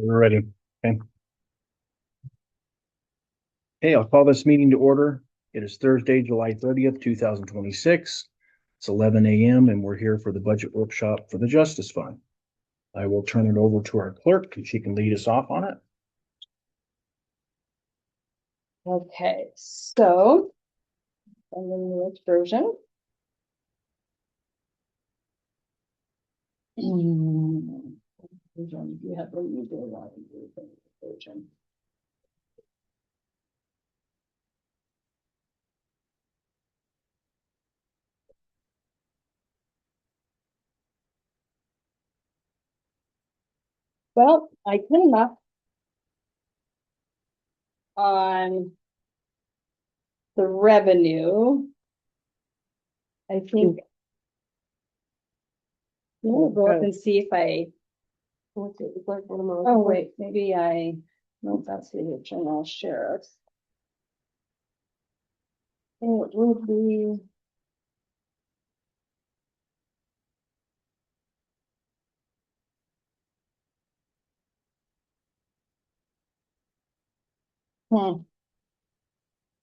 We're ready. Okay. Hey, I'll call this meeting to order. It is Thursday, July 30th, 2026. It's 11 a.m. and we're here for the budget workshop for the Justice Fund. I will turn it over to our clerk and she can lead us off on it. Okay, so I'm in the newest version. You have what you do version. Well, I came up on the revenue. I think. We'll go up and see if I. Oh, wait, maybe no, that's the general sheriff's. It would be.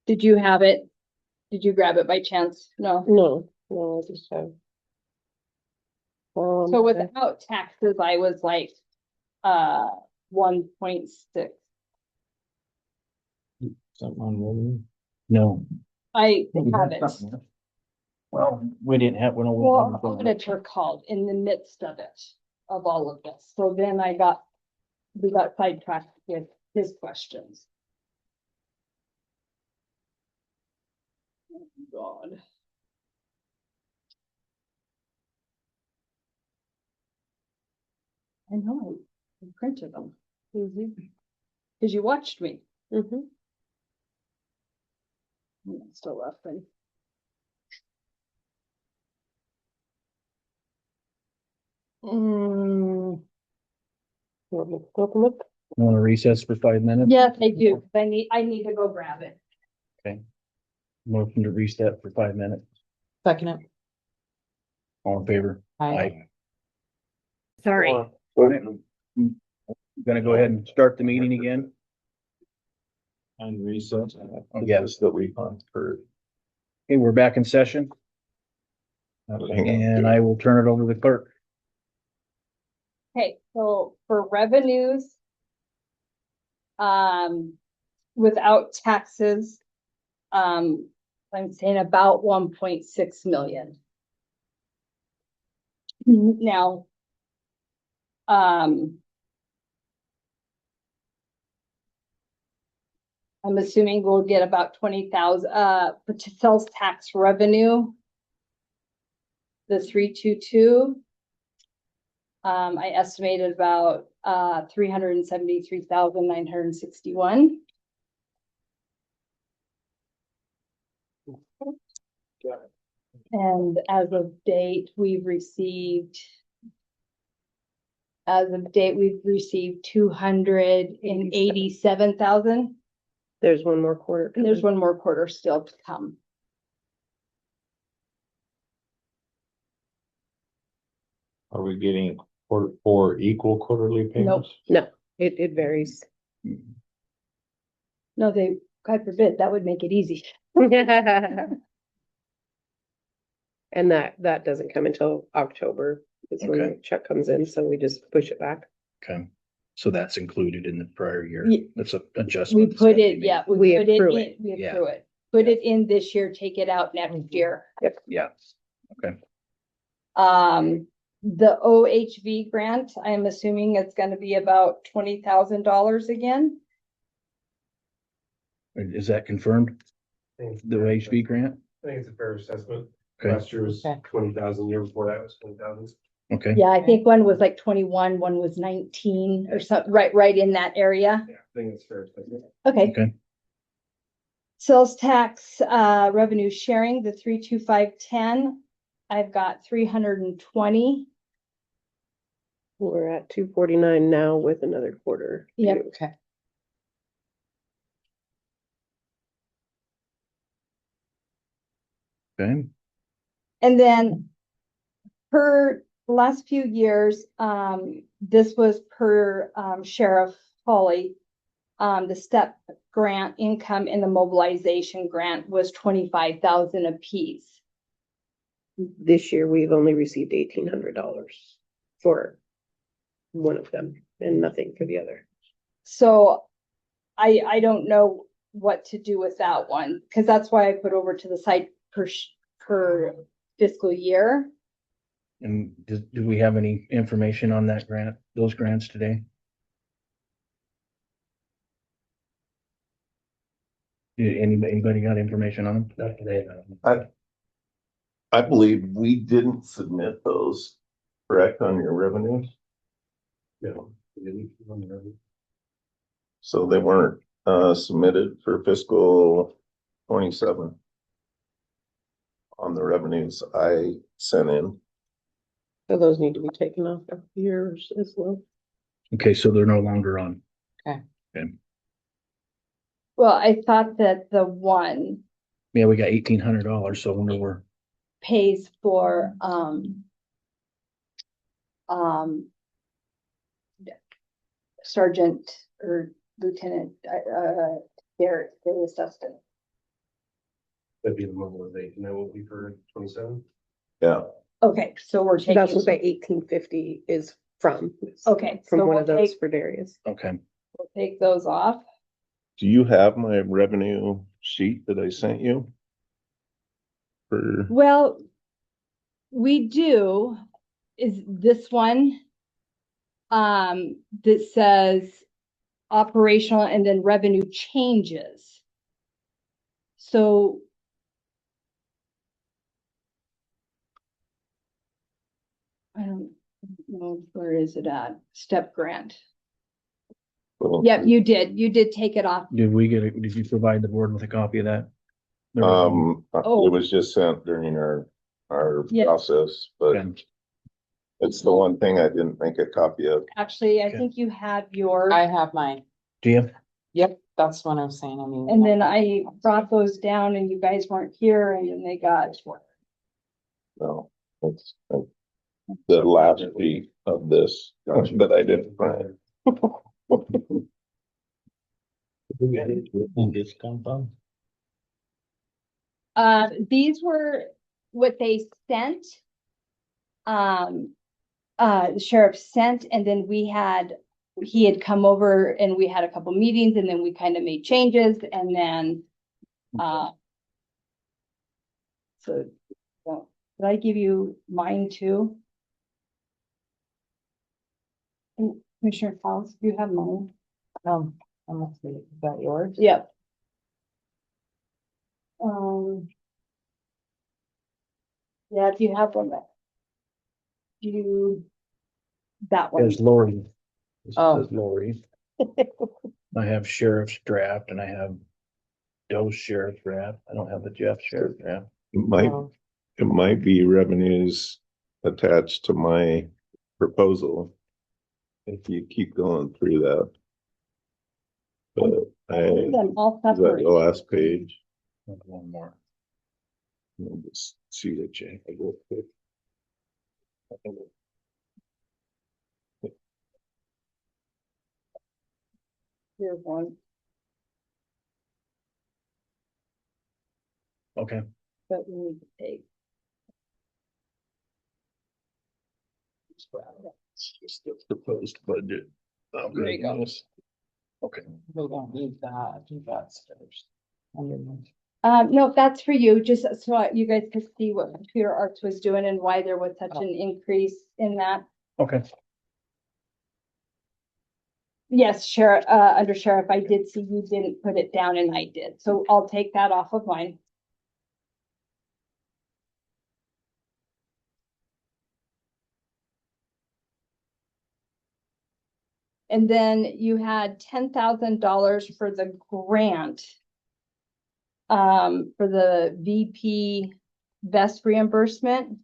Did you have it? Did you grab it by chance? No. No, I just have. So without taxes, I was like, 1.6. Something on revenue? No. I have it. Well, we didn't have one. Well, auditor called in the midst of it, of all of this. So then we got sidetracked with his questions. Oh, God. I know, I printed them. Cause you watched me. I'm still laughing. Want to recess for 5 minutes? Yes, I do. I need to go grab it. Okay. Motion to reset for 5 minutes. Second it. All in favor? Aye. Sorry. Gonna go ahead and start the meeting again. And reset. Yes. That we hunt for. Okay, we're back in session and I will turn it over to the clerk. Okay, so for revenues. Without taxes. I'm saying about 1.6 million. Now. I'm assuming we'll get about 20,000, for sales tax revenue. The 322. I estimated about, 373,961. And as of date, we've received. As of date, we've received 287,000. There's one more quarter. And there's one more quarter still to come. Are we getting four equal quarterly payments? No, it varies. No, God forbid, that would make it easy. And that doesn't come until October. Is when the check comes in, so we just push it back. Okay, so that's included in the prior year. Ye- That's an adjustment. We put it, yeah, We put it accrue in, it. we Yeah. accrue it. Put it in this year, take it out next year. Yeah, okay. The OHV grant, I'm assuming it's gonna be about $20,000 again. Is that confirmed? The HB grant? I think it's a fair assessment. Okay. Last year was Okay. 20,000, year before that was 20,000. Okay, Yeah, I think one was like 21, one was 19 or something, right in that area. Yeah, I think it's fair assessment. Okay. okay, Sales tax, revenue sharing, the 32510. I've got 320. We're at 249 now with another quarter. Yep. too. Okay. okay, And then per the last few years, this was per, Sheriff Holly. The STEP grant income and the mobilization grant was 25,000 apiece. This year, we've only received $1,800 for one of them and nothing for the other. So I don't know what to do with that one, because that's why I put over to the side per fiscal year. And do we have any information on that grant, those grants today? Anybody got information on them? Not today, I believe we didn't submit those, correct, on your revenues, no. We didn't on the revenue. so they weren't submitted for fiscal 27 on the revenues I sent in. So those need to be taken off of yours as well. Okay, so they're no longer on. Well, I thought that the one Yeah, we got $1,800, so I wonder where. pays for, Sergeant or Lieutenant, their assistant. That'd be the mobilization, that will be for 27. Yeah, Okay, so we're taking. That's what the 1850 is from. It's Okay, so From one we'll of those take, for Darius. Okay, we'll take those off. do you have my revenue sheet that I sent you? For, Well, we do, is this one. That says operational and then revenue changes. So. I don't know, where is it at? Step grant. Yep, you did take it off. did you provide the board with a copy of that? Oh. it was just sent during our Yeah. process, but Okay. it's the one thing I didn't make a copy of. Actually, I Okay. think you had yours. I have mine. Do you? Yep, that's what I'm saying. I mean. And then I brought those down and you guys weren't here and then they got. No, it's the last sheet of this, but I didn't print. This come from? These were what they sent. The sheriff sent, and then he had come over and we had a couple meetings and then we kind of made changes and then, so, well, did I give you mine too? And Commissioner House, do you have mine? I'm gonna see, is that yours? Yep. Yeah, if you have one that. That one. There's Lori. This Oh. is Lori. I have sheriff's draft and I have Doe's sheriff's draft. I don't have the Jeff sheriff's draft. Oh, It might be revenues attached to my proposal. If you keep going through that. But is Them all that separate. the last page? One more. Let me just see the check. I go quick. Here's one, Okay, but we need to take. it's just the proposed budget. Oh, There you go. goodness. Okay, we don't need that. I think that's first. Underneath. No, that's for you, just so you guys could see what Computer Arts was doing and why there was such an increase in that. okay. Yes, Sheriff, under Sheriff, I did see you didn't put it down and I did, so I'll take that off of mine. And then you had $10,000 for the grant. For the VP vest reimbursement.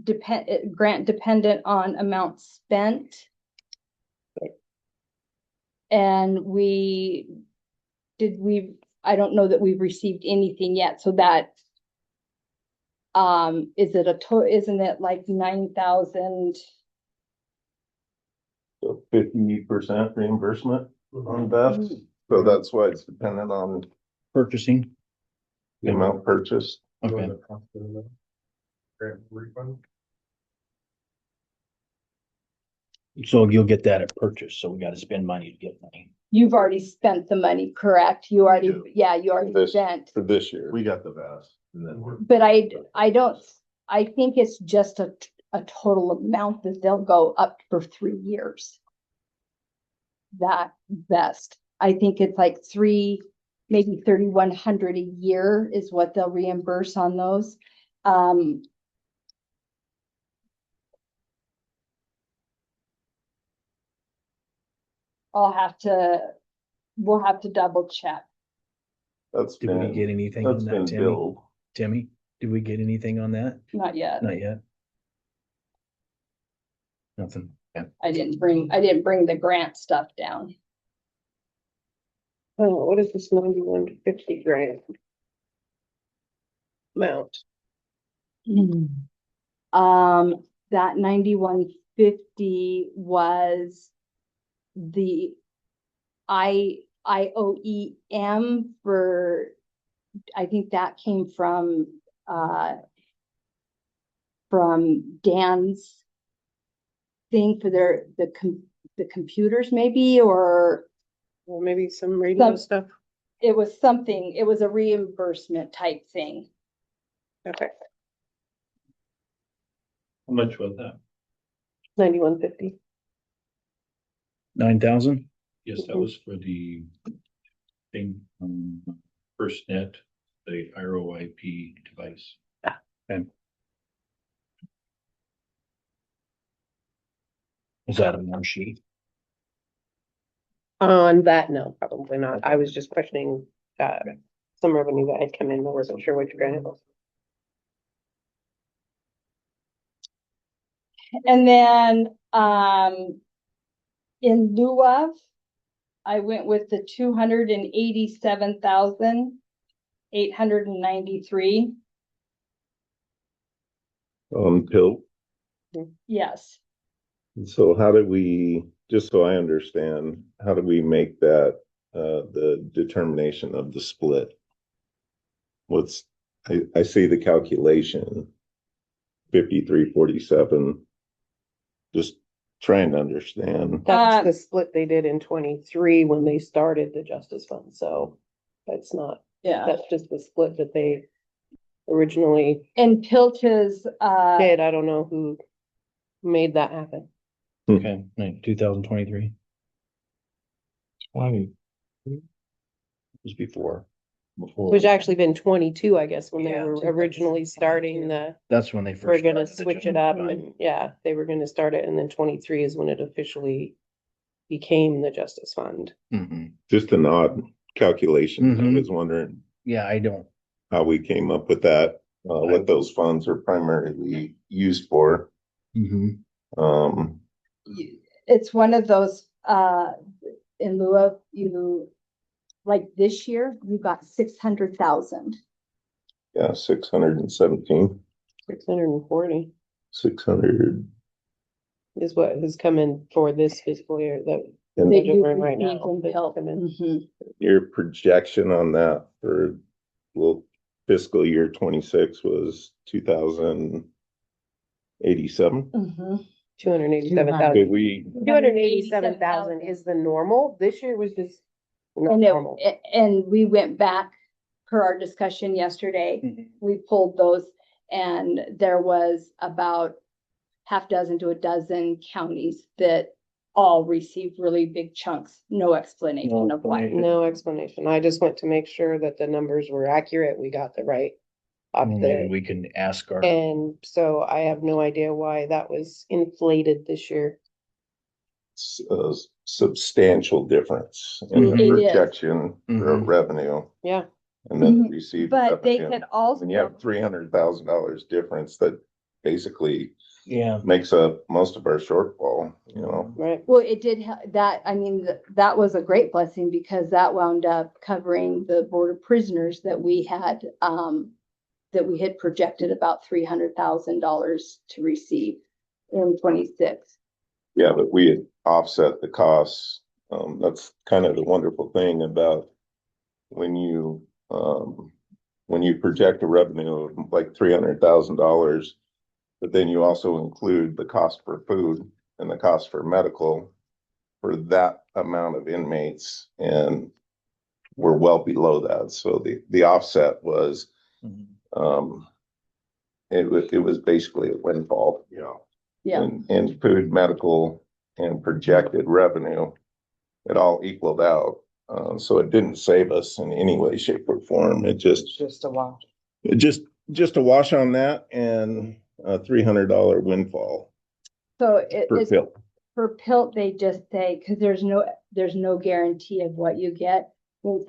Grant dependent on amount spent. And I don't know that we've received anything yet, so that Is it isn't it like 9,000? So 50% reimbursement on Mm-hmm. vests, so that's why it's dependent on Purchasing, the amount purchased. okay. Grant refund. So you'll get that at purchase, so we gotta spend money to get money. You've already spent the money, correct? You already, do. yeah, you already This- spent. For this year. We got the vest and then we're. But I don't, I think it's just a total amount that they'll go up for 3 years. That vest, I think it's like maybe 3,100 a year is what they'll reimburse on those. We'll have to double check. That's Did we been, get anything on that's that, been Timmy? billed. Timmy, did we get anything on that? Not yet. Not yet. Nothing. Yeah. I didn't bring the grant stuff down. Oh, what is this 9150 grant? Amount? That 9150 was the IOEM for, I think that came from Dan's thing for the computers maybe, or Or maybe some radio stuff? it was something, it was a reimbursement type thing. Okay, How much was that? 9150. 9,000? Yes, that was for the thing, FirstNet, the ROIP device. Is that a more sheet? On that, no, probably not. I was just questioning, some revenue that had come in. I wasn't sure which grant it was. And then, in lieu of, I went with the 287,893. Pill. Yes. So how do we, just so I understand, how do we make that, the determination of the split? I see the calculation, 5347. Just trying to understand. That's the split they did in 23 when they started the Justice Fund, so that's not, Yeah. that's just the split that they originally And Pilch's, did. I don't know who made that happen. Okay, 2023 20, was before. before. Which actually been 22, I guess, when they Yeah, were 2022. originally starting That's when they first. we're gonna started the switch it general up fund. and, yeah, they were gonna start it, and then 23 is when it officially became the Justice Fund. Mhm. Just an odd calculation. I Mhm. was wondering Yeah, I don't. how we came up with that, what those funds are primarily used for. Mhm. it's one of those, in lieu of like this year, you got 600,000. Yeah, 617, 640 600. is what has come in for this fiscal year, that And They budget do we're in right receive now. from that's Pilt. come in. Mhm. your projection on that for, well, fiscal year 26 was 2,087. Mhm. 287,000. Did we, 287,000 is the normal. This year was just not And normal. and we went back per our discussion yesterday. Mhm. We pulled those, and there was about half dozen to a dozen counties that all received really big chunks, no explanation of why. explanation. No explanation. I just went to make sure that the numbers were accurate. We got the right up And there. then we can ask our, And so I have no idea why that was inflated this year. a substantial difference in Mhm. the It is. projection for Mhm. revenue Yeah, and then Mhm. received But they revenue. could also, When you have $300,000 difference, that basically yeah. makes up most of our shortfall, you know? right. well, it did that, I mean, that was a great blessing because that wound up covering the Board of Prisoners that we had, that we had projected about $300,000 to receive in 26. Yeah, but we had offset the costs. That's kind of the wonderful thing about when you project a revenue of like $300,000, but then you also include the cost for food and the cost for medical for that amount of inmates, and we're well below that. So the offset was, it was basically a windfall. Yeah. Yeah, And food, medical, and projected revenue, it all equaled out. So it didn't save us in any way, shape, or form. It It's just a wash. just a wash on that and a $300 windfall so per it's fill. for PILT, they just say, because there's no guarantee of what you get. Well,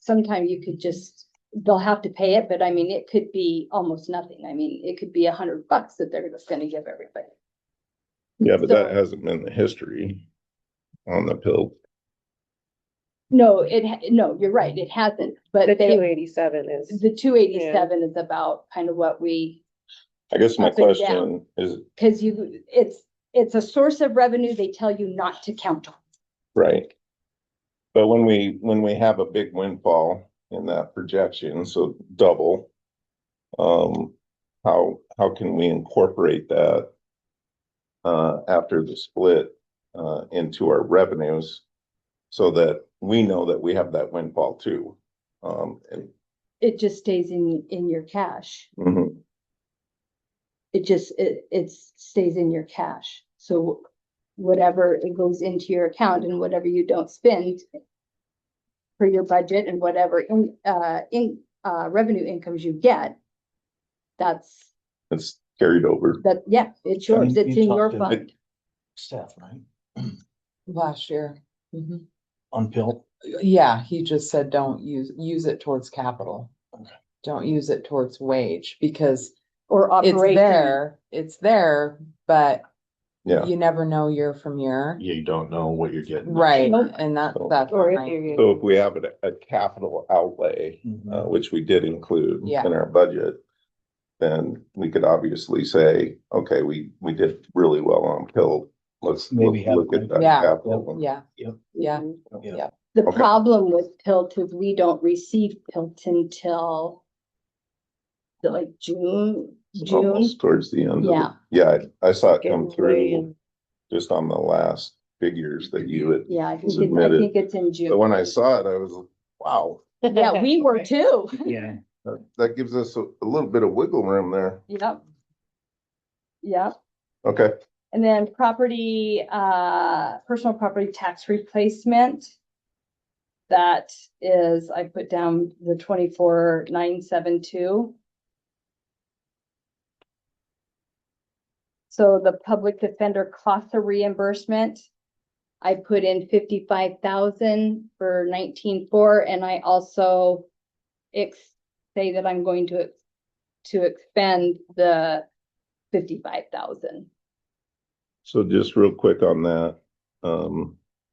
sometimes you could just, they'll have to pay it, but I mean, it could be almost nothing. I mean, it could be $100 that they're just gonna give everybody. Yeah, but that So- hasn't been the history on the pill. No, no, you're right, it hasn't, but The they, 287 is, the 287 is about kind of what we, I guess my Up and question is, because it's a source of revenue they tell you not to count on. right. But when we have a big windfall in that projection, so double, how can we incorporate that after the split into our revenues so that we know that we have that windfall too? And It just stays in your cash. mhm. It stays in your cash. So whatever it goes into your account and whatever you don't spend for your budget and whatever revenue incomes you get, It's carried over. yeah, it's yours. It's in your talked to- fund. Staff, right? Last year. Mhm. On pill. Yeah, he just said, don't use it towards capital. Okay. Don't use it towards wage, because Or it's operation. there, but Yeah. you never know year from year. You don't know what you're getting. Right, Nope. and that's or if right. you're. So if we have a capital outlay, Mhm. which we did include Yeah. in our budget, then we could obviously say, okay, we did really well on pill. Let's Maybe have look at that Yeah. capital. Yeah, Yep. yeah, Mhm. Yeah. The Okay. problem with PILT is we don't receive PILT until like June. Almost towards the end. Yeah. Yeah, I saw it come Getting way through in. just on the last figures that you had. Yeah, I Submitted. think it's in June. But when I saw it, I was, like, wow, Yeah, we were too. Yeah. that gives us a little bit of wiggle room there. Yep. Yep. Okay, And then property, personal property tax replacement. That is, I put down the 24,972. So the public defender cost of reimbursement, I put in 55,000 for 19.4, and I also say that I'm going to expend the 55,000. so just real quick on that,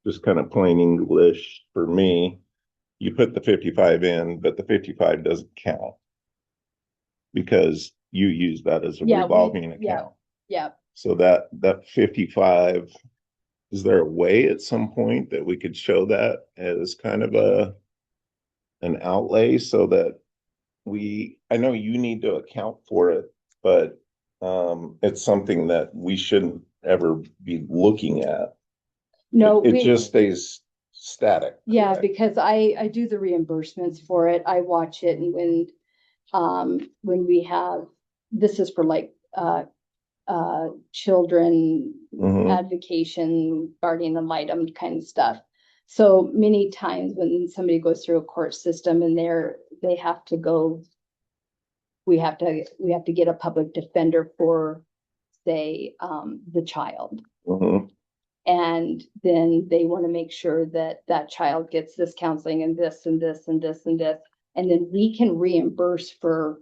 just kind of plain English for me, you put the 55 in, but the 55 doesn't count because you use that as a Yeah, revolving yeah. account. Yeah, So that 55, is there a way at some point that we could show that as kind of an outlay so that I know you need to account for it, but it's something that we shouldn't ever be looking at. no, It just stays static. yeah, correct? because I do the reimbursements for it. I watch it, and when we have, this is for like, children Mhm. advocation, guardian ad litem kind of stuff. So many times when somebody goes through a court system and they have to go, we have to get a public defender for, say, the child. Mhm. And then they want to make sure that that child gets this counseling and this and this and this and this. And then we can reimburse for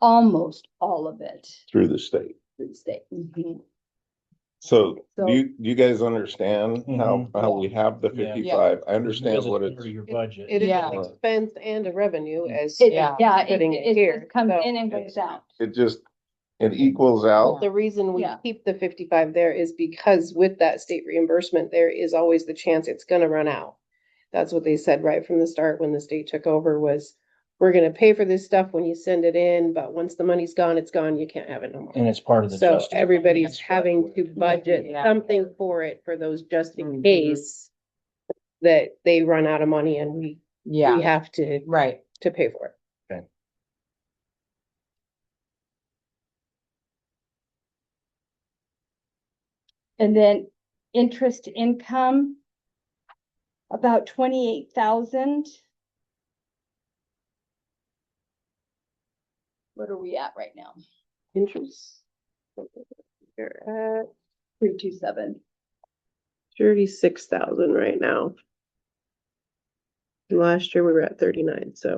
almost all of it Through the state. through the state. Mhm. So So- do you guys understand how we have the Yeah. 55? I understand Because what it's it's. part of your budget. It is Yeah. an expense and a revenue as. Yeah, Putting it it here, just comes so in and goes out. It just, it equals out. The reason we Yeah. keep the 55 there is because with that state reimbursement, there is always the chance it's gonna run out. That's what they said right from the start when the state took over was, we're gonna pay for this stuff when you send it in, but once the money's gone, it's gone. You can't have it no more. And it's part of the. So justice fund. everybody's That's having what- to budget Yeah. something for it, for those just in Mhm. case that they run out of money and we Yeah, have to right. pay for it. And then interest income, about 28,000. What are we at right now? Interest. You're at 327. 36,000 right now. Last year we were at 39, so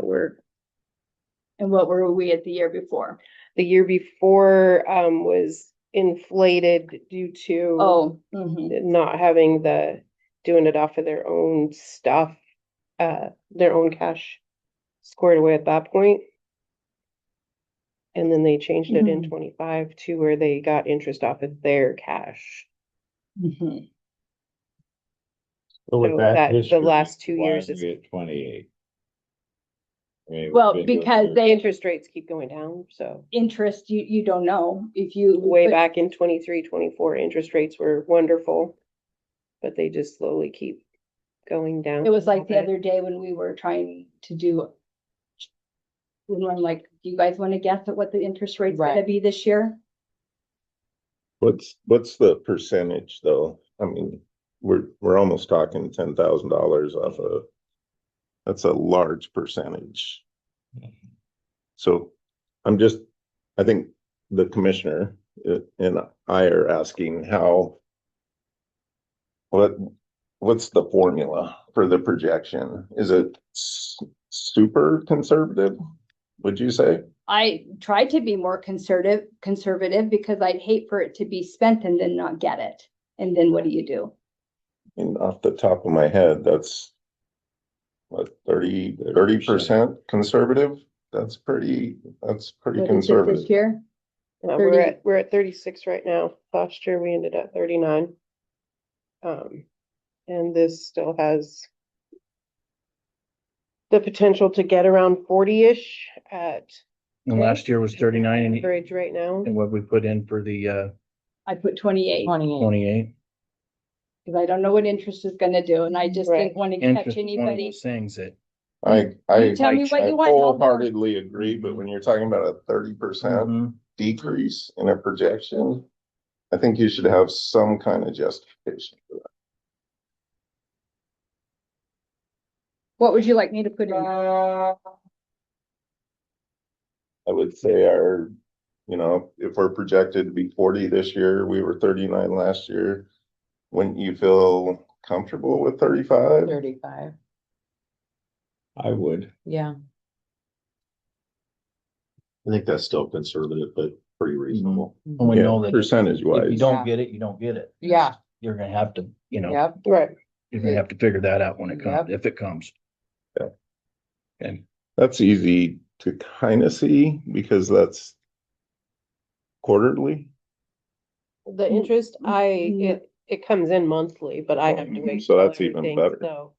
And what were we at the year before? the year before, was inflated due to Oh, mhm. not having doing it off of their own stuff, their own cash squared away at that point. And then they changed it in Mhm. 25 to where they got interest off of their cash. Mhm. So with So that that- the history, last 2 why years are is- we at 28? I mean, Well, we've been doing because it. The they, interest rates keep going down, so. interest, you don't know if you. Way put- back in 23, 24, interest rates were wonderful. But they just slowly keep going down. It was a like the little bit. other day when we were trying to do. When I'm like, do you guys want to guess at what the interest rate's gonna Right. be this year? What's the percentage though? I mean, we're almost talking $10,000 off of. That's a large percentage. So I think the commissioner and I are asking what's the formula for the projection? Is it super conservative? Would you say? I tried to be more conservative because I'd hate for it to be spent and then not get it. And then what do you do? And off the top of my head, that's what, 30% conservative? That's pretty What is it conservative. this year? Yeah, 30. we're at 36 right now. Last year we ended at 39. And this still has the potential to get around 40-ish at And last year was 39 and average right now. what we put in for the I put 28 28. 28. because I don't know what interest is gonna do and I just Right. didn't want to Interest catch is one of anybody. those things that You tell me what I you want. I'll do it. wholeheartedly agree, but when you're talking about a 30% Mhm. decrease in a projection, I think you should have some kind of justification for that. What would you like me to put in? I would say if we're projected to be 40 this year, we were 39 last year. Wouldn't you feel comfortable with 35? 35, I would. yeah. I think that's still conservative, but pretty reasonable. And we know that Percentage if you wise. don't get it, you don't get it. Yeah, You're gonna have to, yep, Right. you're gonna have to figure that out when it comes, if it comes. Yeah. Okay. That's easy to kind of see because that's quarterly. The interest, Mm. it comes in monthly, but I have to wait. So till that's even everything, better. So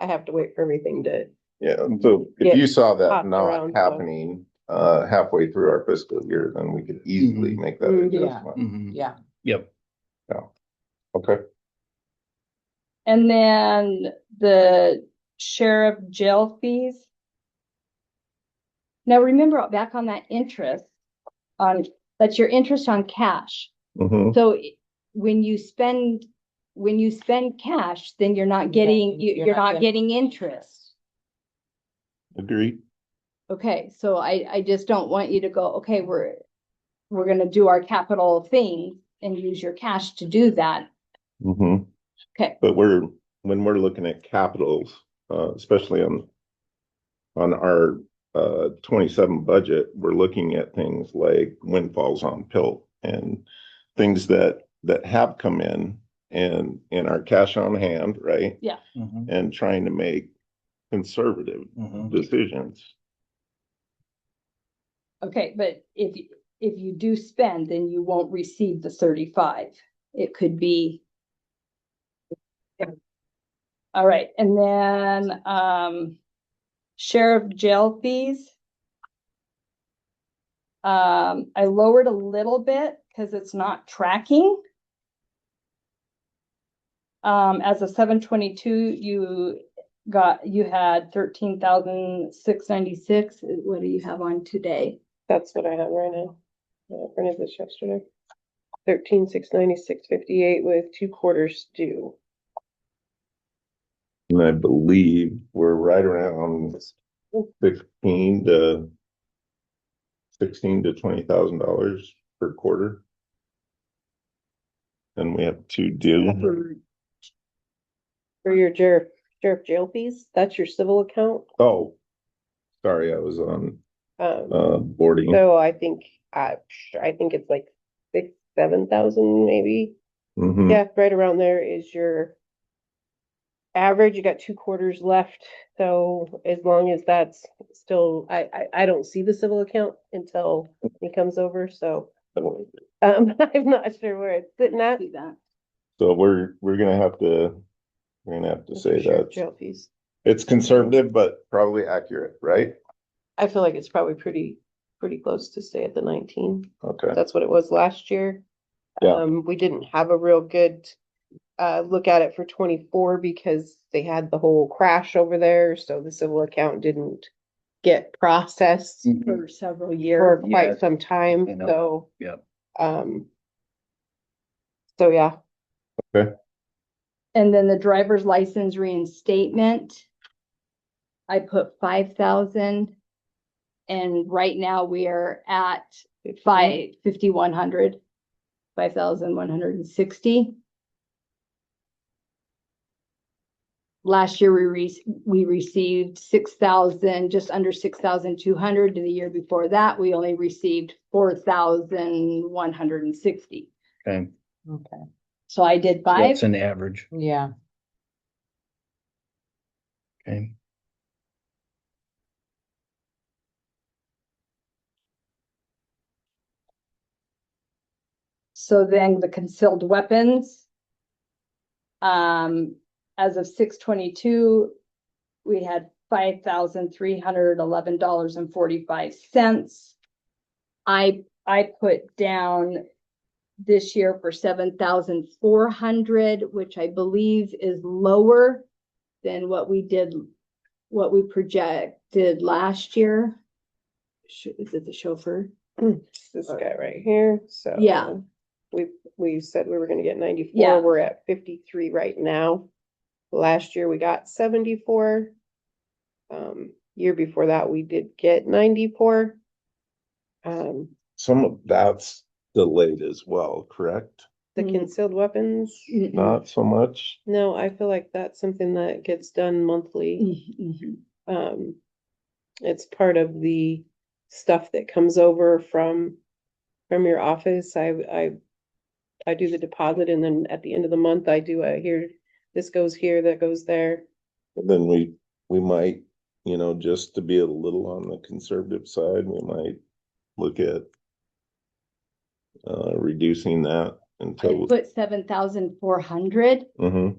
I have to wait for everything to, Yeah, so if Get you saw that hopped not around, so. happening, halfway through our fiscal year, then we could easily make that Mhm. Yeah. adjustment. Mhm. yeah. Yep. Okay, And then the sheriff jail fees. Now remember back on that interest that's your interest on cash. mhm. So when you spend cash, then you're not getting, you're not getting interest. Agreed. Okay, so I just don't want you to go, okay, we're gonna do our capital thing and use your cash to do that. Mhm. Okay. But when we're looking at capitals, especially on our 27 budget, we're looking at things like windfalls on PILT and things that that have come in and our cash on hand, right? Mhm, And trying to make conservative mhm. decisions. Okay, but if you do spend, then you won't receive the 35. It could be. All right, and then, sheriff jail fees. I lowered a little bit because it's not tracking. As of 7/22, you had 13,696. What do you have on today? That's what I have right now. I printed this yesterday. 13,696.58 with 2 quarters due. And I believe we're right around 16 to $20,000 per quarter. And we have 2 due. For your sheriff jail fees, that's your civil account. Oh, sorry, I was on, Um, boarding. so I think it's like 6,000-7,000 maybe. Mhm. Yeah, right around there is your average. You got 2 quarters left. So as long as that's still, I don't see the civil account until he comes over, so. I'm not sure where it's sitting at. See that? So we're gonna have to say Sheriff that jail fees. it's conservative, but probably accurate, right? I feel like it's probably pretty close to stay at the 19. Okay. That's what it was last year. Yeah. We didn't have a real good look at it for 24 because they had the whole crash over there, so the civil account didn't get processed Mhm. For several for years. quite some time, You know. so. Yep. So yeah, And then the driver's license reinstatement. I put 5,000. And right now we are at 5,100. 5,160. Last year we received 6,000, just under 6,200. The year before that, we only received 4,160. Okay, Okay, So I did so 5. that's an average, yeah, okay. So then the concealed weapons. As of 6/22, we had $5,311.45. I put down this year for 7,400, which I believe is lower than what we projected last year. Is it the chauffeur? this guy right here, so. Yeah. We said we were gonna get 94, Yeah. we're at 53 right now. Last year we got 74. Year before that, we did get 94. Some of that's delayed as well, correct? The Mhm. concealed weapons, Mm-mm. Not so much. no, I feel like that's something that gets done monthly. Mhm. It's part of the stuff that comes over from your office. I do the deposit, and then at the end of the month, I do here, this goes here, that goes there. And then we might, just to be a little on the conservative side, we might look at reducing that I until. put 7,400 Mhm.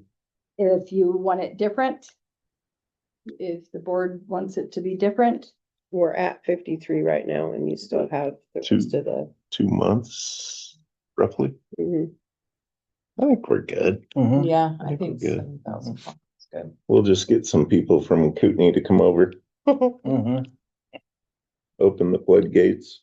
if you want it different. If the board wants it to be different. We're at 53 right now, and you still have the Two. rest of the. 2 months, roughly. Mhm. I think we're good. Mhm. yeah, I think we're think good. 7,000 is good. We'll just get some people from Kootenai to come over, Mhm. open the floodgates.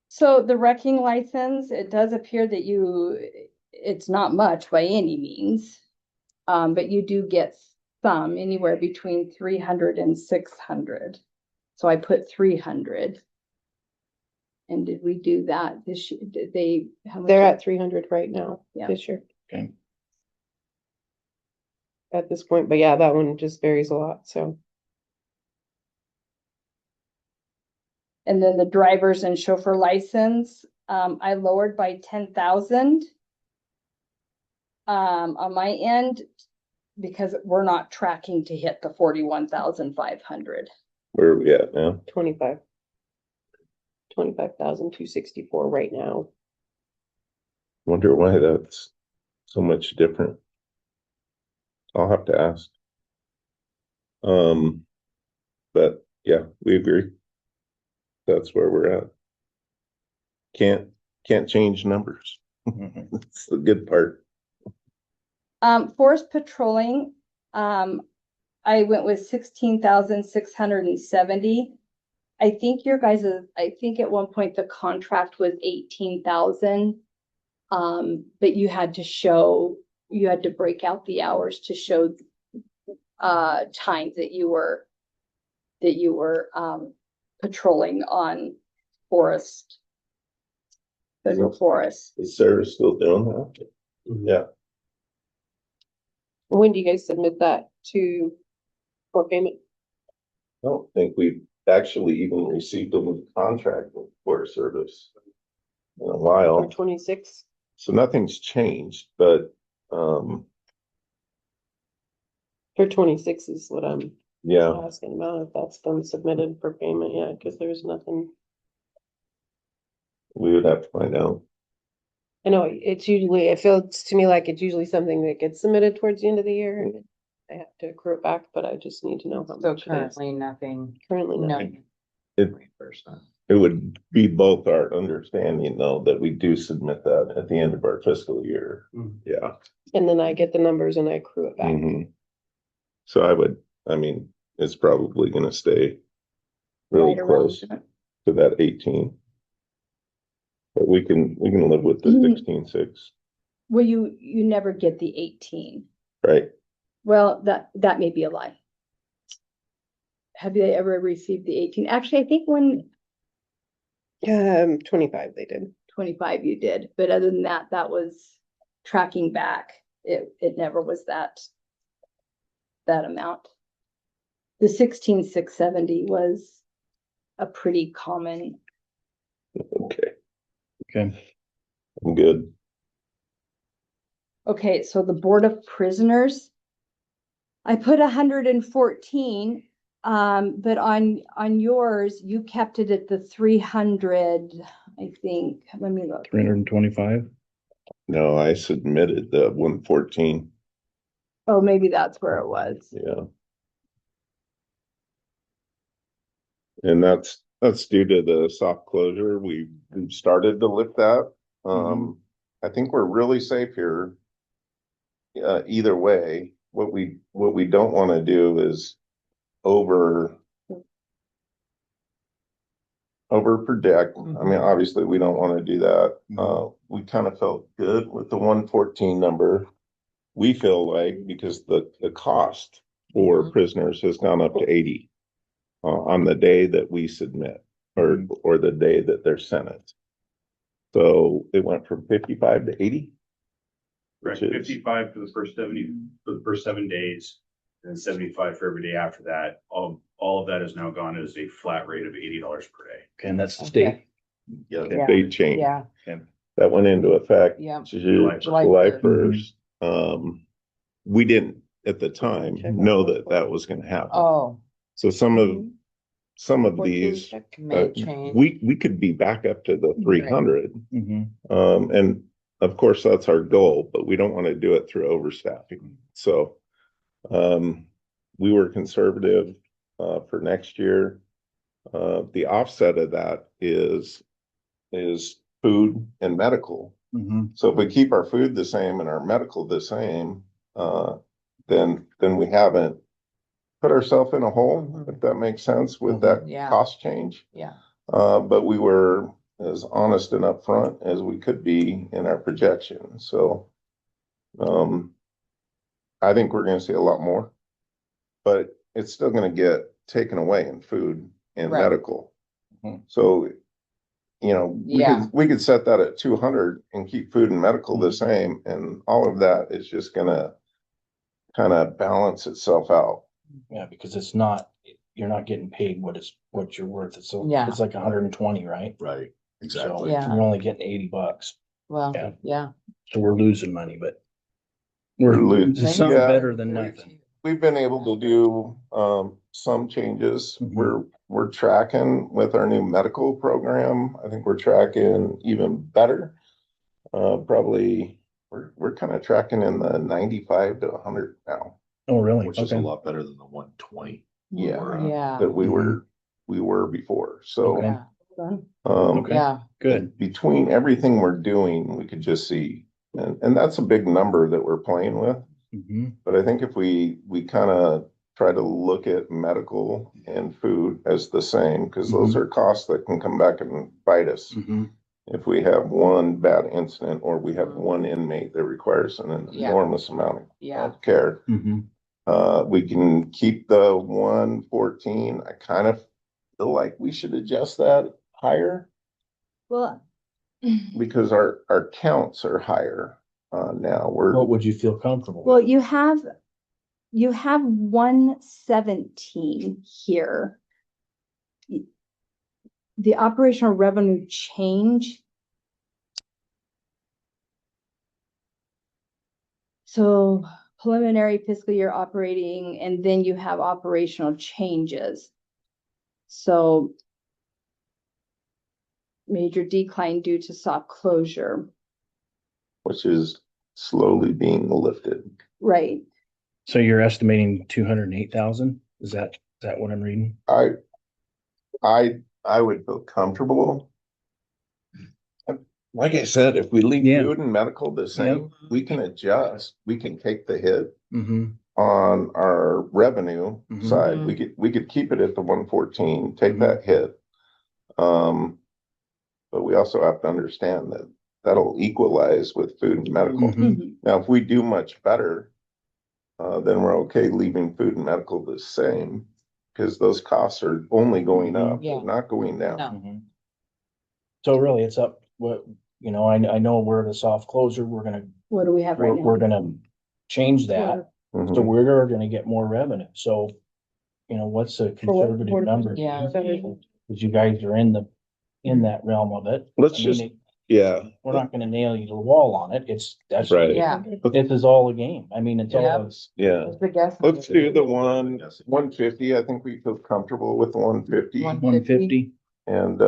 So the wrecking license, it does appear that it's not much by any means. But you do get some, anywhere between 300 and 600. So I put 300. And did we do that this year? Did they? How much? They're at 300 right now, Yeah. this year, Okay, at this point, but yeah, that one just varies a lot, so. And then the driver's and chauffeur license, I lowered by 10,000. On my end, because we're not tracking to hit the 41,500. Where are we at now? 25,264 right now. Wonder why that's so much different. I'll have to ask. But yeah, we agree. That's where we're at. Can't change numbers. That's the good part. Forest patrolling, I went with 16,670. I think I think at one point the contract was 18,000. But you had to break out the hours to show times that you were patrolling on federal forest. Is Sarah still doing that? Yeah, When do you guys submit that for payment? I don't think we've actually even received a new contract with Forest Service in a For while. 26? So nothing's changed, but, For 26 is what I'm yeah, asking about, if that's been submitted for payment yet, because there's nothing. we would have to find out. I know it feels to me like it's usually something that gets submitted towards the end of the year. And I have to accrue it back, but I just need to know how So much it is. currently nothing, Currently no. nothing. It would be both our understanding though, that we do submit that at the end of our fiscal year. Mm. Yeah. And then I get the numbers and I accrue it back. Mhm. So I mean, it's probably gonna stay really Right around close that. to that 18. But we can live with the Mhm. 16.6, Well, you never get the 18. right? Well, that may be a lie. Have you ever received the 18? Actually, I think when 25 they did. 25 you did, but other than that, that was tracking back. It never was that amount. The 16,670 was a pretty common. Okay, Okay, I'm good. Okay, so the Board of Prisoners, I put 114, but on yours, you kept it at the 300, I think. Let me look. 325. No, I submitted the 114, Oh, maybe that's where it was. yeah. And that's due to the soft closure. We've started to lift that. I think we're really safe here. Either way, what we don't want to do is over predict. I mean, obviously, we don't want to do that. We kind of felt good with the 114 number. We feel like because the cost for prisoners has gone up to 80 on the day that we submit or the day that they're sentenced. So it went from 55 to 80. Right, Which is- 55 for the first 7 days, and 75 for every day after that. All of that is now gone as a flat rate of $80 per day. Okay, and that's the state. Yeah, Yeah. they changed. Yeah, That went into effect. Yeah. July July 1st. We didn't at the time Check know out that that was gonna happen. oh, So some of these, check. may change. we could be back up to the 300. Mhm. And of course, that's our goal, but we don't want to do it through overstaffing. So, we were conservative, for next year. The offset of that is food and medical. Mhm. So if we keep our food the same and our medical the same, then we haven't put ourselves in a hole, if that makes sense with that Yeah. cost change. Yeah, But we were as honest and upfront as we could be in our projection, so. I think we're gonna see a lot more. But it's still gonna get taken away in food and Right. medical. Mhm. So, Yeah. we could set that at 200 and keep food and medical the same, and all of that is just gonna kind of balance itself out. Yeah, because it's not, you're not getting paid what you're worth. It's so, Yeah. it's like 120, right? Right, So exactly. Yeah. you're only getting $80. Well, Yeah. yeah. So we're losing money, but We're we're, losing, it's something yeah. better than nothing. We've been able to do, some changes. Mhm. We're tracking with our new medical program. I think we're tracking even better. Probably, we're kind of tracking in the 95 to 100 now. Oh, really? Which is a Okay. lot better than the 120. Yeah. Yeah. That we were before. So, Okay. Yeah. Okay. Yeah. Good. between everything we're doing, we could just see, and that's a big number that we're playing with. Mhm. But I think if we kind of try to look at medical and food as the same, because those are costs that can come back and bite us. Mhm. If we have one bad incident or we have one inmate that requires an Yeah. enormous amount Yeah. of care, Mhm. we can keep the 114. I kind of feel like we should adjust that higher Well, because our counts are higher, now. What would you feel comfortable well, with? you have 117 here. The operational revenue change. So preliminary fiscal year operating, and then you have operational changes. So major decline due to soft closure, which is slowly being lifted. right? So you're estimating 208,000? Is that what I'm reading? I would feel comfortable. Like I said, if we leave Yeah. food and medical the same, we can adjust, we can take the hit Mm-hmm. on our revenue Mhm. side. We could keep it at the 114, take Mhm. that hit. But we also have to understand that that'll equalize with food and medical. Mhm. Mhm. Now, if we do much better, then we're okay leaving food and medical the same, because those costs are only going up, Yeah. they're not going down. No. Mhm. So really, it's up, I know we're the soft closer, What do we have right we're now? gonna change that, so Mhm. we're gonna get more revenue, so, what's a conservative number? Yeah. Because you guys are in that realm of it. Let's I mean, just- Yeah, We're not gonna nail you to the wall on it, that's. Right. Yeah. This is all a game, I mean, it's Yeah. all, yeah. What's the guess? Let's do the 150. I think we feel comfortable with the 150. 150, And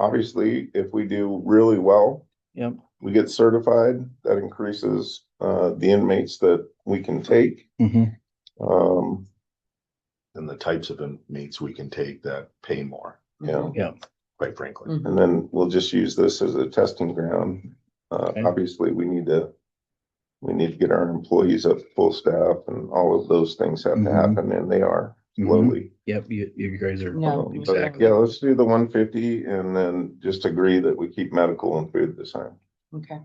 obviously, if we do really well, yep. we get certified, that increases the inmates that we can take. Mhm. Um, And the types of inmates we can take that pay more, yeah, quite frankly. Mhm. and then we'll just use this as a testing ground. Okay. Obviously, we need to get our employees up to full staff, and all of those things have to Mhm. happen, and they are slowly. Yep, you guys are. No. Exactly. Yeah, let's do the 150 and then just agree that we keep medical and food the same. Okay.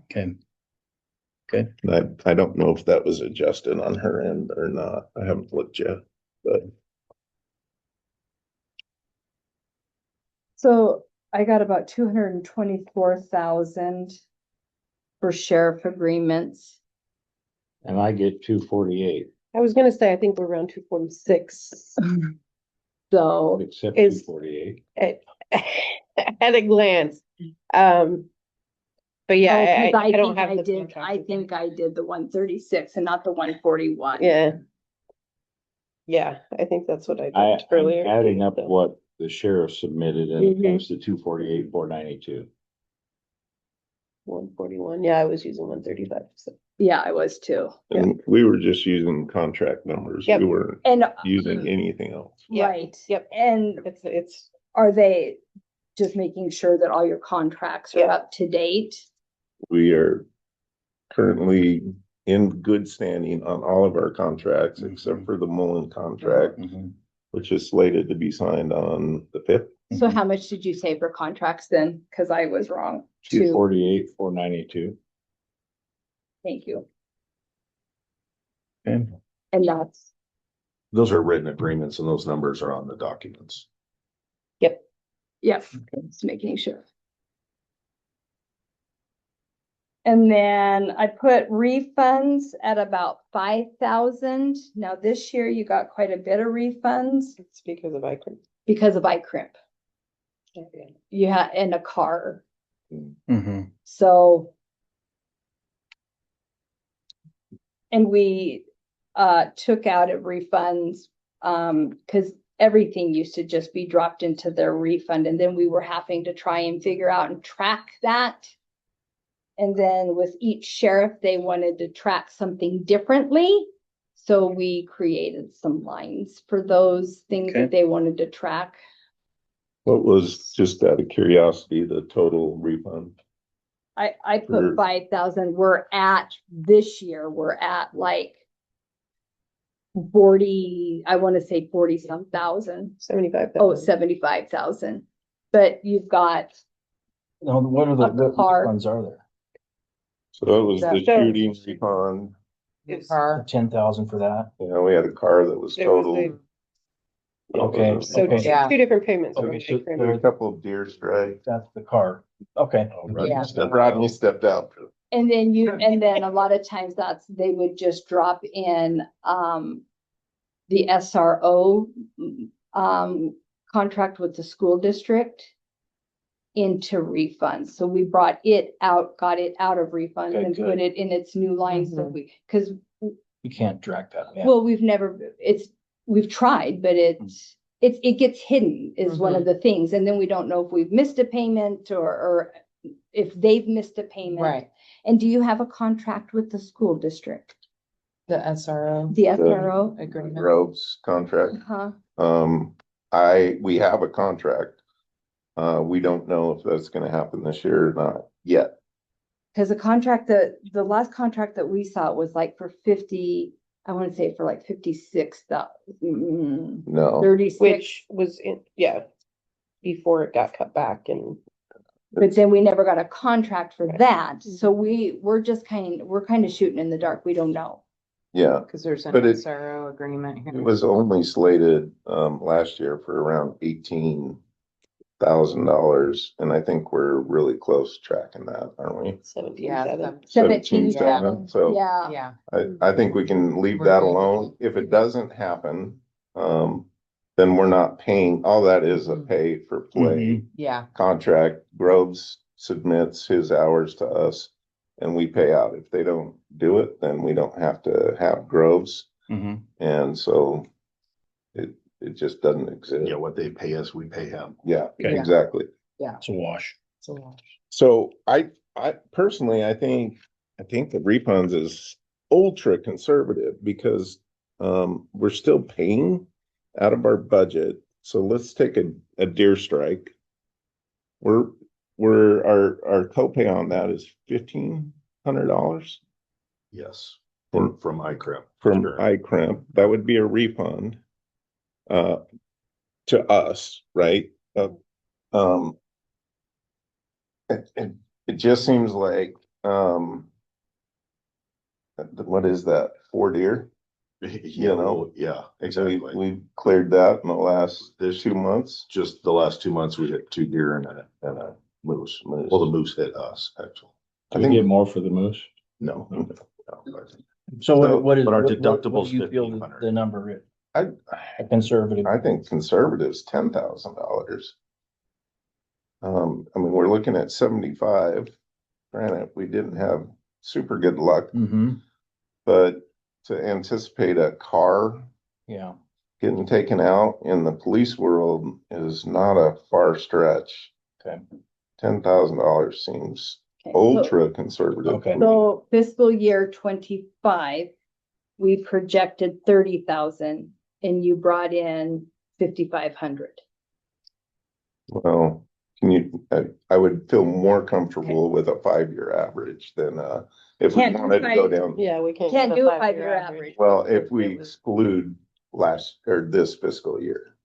Okay, I don't know if that was adjusted on her end or not. I haven't looked yet, but So I got about 224,000 for sheriff agreements. And I get 248, I was gonna say, I think we're around 246 So, except Is- 248. at a glance. But yeah, oh, 'cause I don't think have I the did, contract I with think me. I did the 136 and not the 141. Yeah. Yeah, I think that's what I I'm did earlier. adding up what the sheriff submitted and it Mhm. comes to 248, 492. 141, yeah, I was using 135, so. Yeah, I was too. and we were just using contract numbers. Yep. We weren't And, using anything else. Yeah. right. Yep. And It's, are they just making sure that all your contracts are Yeah. up to date? We are currently in good standing on all of our contracts except for the Mullen contract, Mhm. which is slated to be signed on the 5th. So how much did you say for contracts then? Cause I was wrong. 248, 492. Thank you. Okay. And that's, Those are written agreements and those numbers are on the documents. yep, just making sure. And then I put refunds at about 5,000. Now this year you got quite a bit of refunds It's because of ICRIM. because of iCrimp. You had, and a car, Mm-hmm. so. And we took out of refunds, because everything used to just be dropped into their refund, and then we were having to try and figure out and track that. And then with each sheriff, they wanted to track something differently. So we created some lines for those things Okay. that they wanted to track. What was, just out of curiosity, the total refund? I Sure. put 5,000. We're at this year, we're at like 40, I want to say 40 some thousand. 75,000. Oh, 75,000. But you've got, No, what are the, A what car. ones are there? So that was the That- shooting refund. New It's- car. 10,000 for that? You know, we had a car that was It was totaled. the- Okay, So okay. Yeah. two different payments. Okay, on so ICRIM. There were a couple of deer strikes. That's the car. Okay. Yeah. Rodney stepped out. and then a lot of times they would just drop in, the SRO, contract with the school district into refunds. So we brought it out, got it out of refunds Okay, and good. put it in its new line. So Mhm. because, You can't track that. Yeah. well, we've tried, but it gets hidden is one of the things. And then we don't know if we've missed a payment or if they've missed a payment. Right, And do you have a contract with the school district, the SRO the SRO? agreement. Groves contract. Huh? We have a contract. We don't know if that's gonna happen this year or not yet. Cause the last contract that we saw was like for 50, I want to say for like 56,000, No, 36. Which was before it got cut back and. But then we never got a contract for Right. that. So we're kind of shooting in the dark. We don't know. yeah, Cause there's an But it- SRO agreement it here. was only slated, last year for around $18,000. And I think we're really close to tracking that, aren't we? 17,700. 17,700. So Yeah. Yeah, I think we can leave We're that good. alone. If it doesn't happen, then we're not paying, all that is a pay for play yeah, contract. Groves submits his hours to us and we pay out. If they don't do it, then we don't have to have Groves. Mm-hmm. And so it just doesn't exist. Yeah, what they pay us, we pay him. Yeah, Okay. exactly. It's a wash. it's a lot. So I personally, I think the refunds is ultra conservative because we're still paying out of our budget. So let's take a deer strike. Our copay on that is $1,500 Yes, from from ICRIM. Sure. iCrimp. That would be a refund to us, right? It just seems like what is that, 4 deer? You know, yeah, exactly. We cleared that in the last This 2 months. just the last 2 months, we hit 2 deer and a moose. Well, the moose hit us, actually. I Do we think- get more for the moose? No. Hmm. No. So what is? But our what deductible's do you feel $1,500. the number is? I A conservative. I think conservative's $10,000. I mean, we're looking at 75. Granted, we didn't have super good luck, Mm-hmm. but to anticipate a car Yeah. getting taken out in the police world is not a far stretch. Okay. $10,000 seems Okay. ultra conservative. Okay. So fiscal year 25, we projected 30,000 and you brought in 5,500. Well, I would feel more comfortable with a 5-year average than, if we Can't do wanted to go five- down. Yeah, we can't. Can't get do a 5-year five-year average. Well, if we exclude this fiscal year.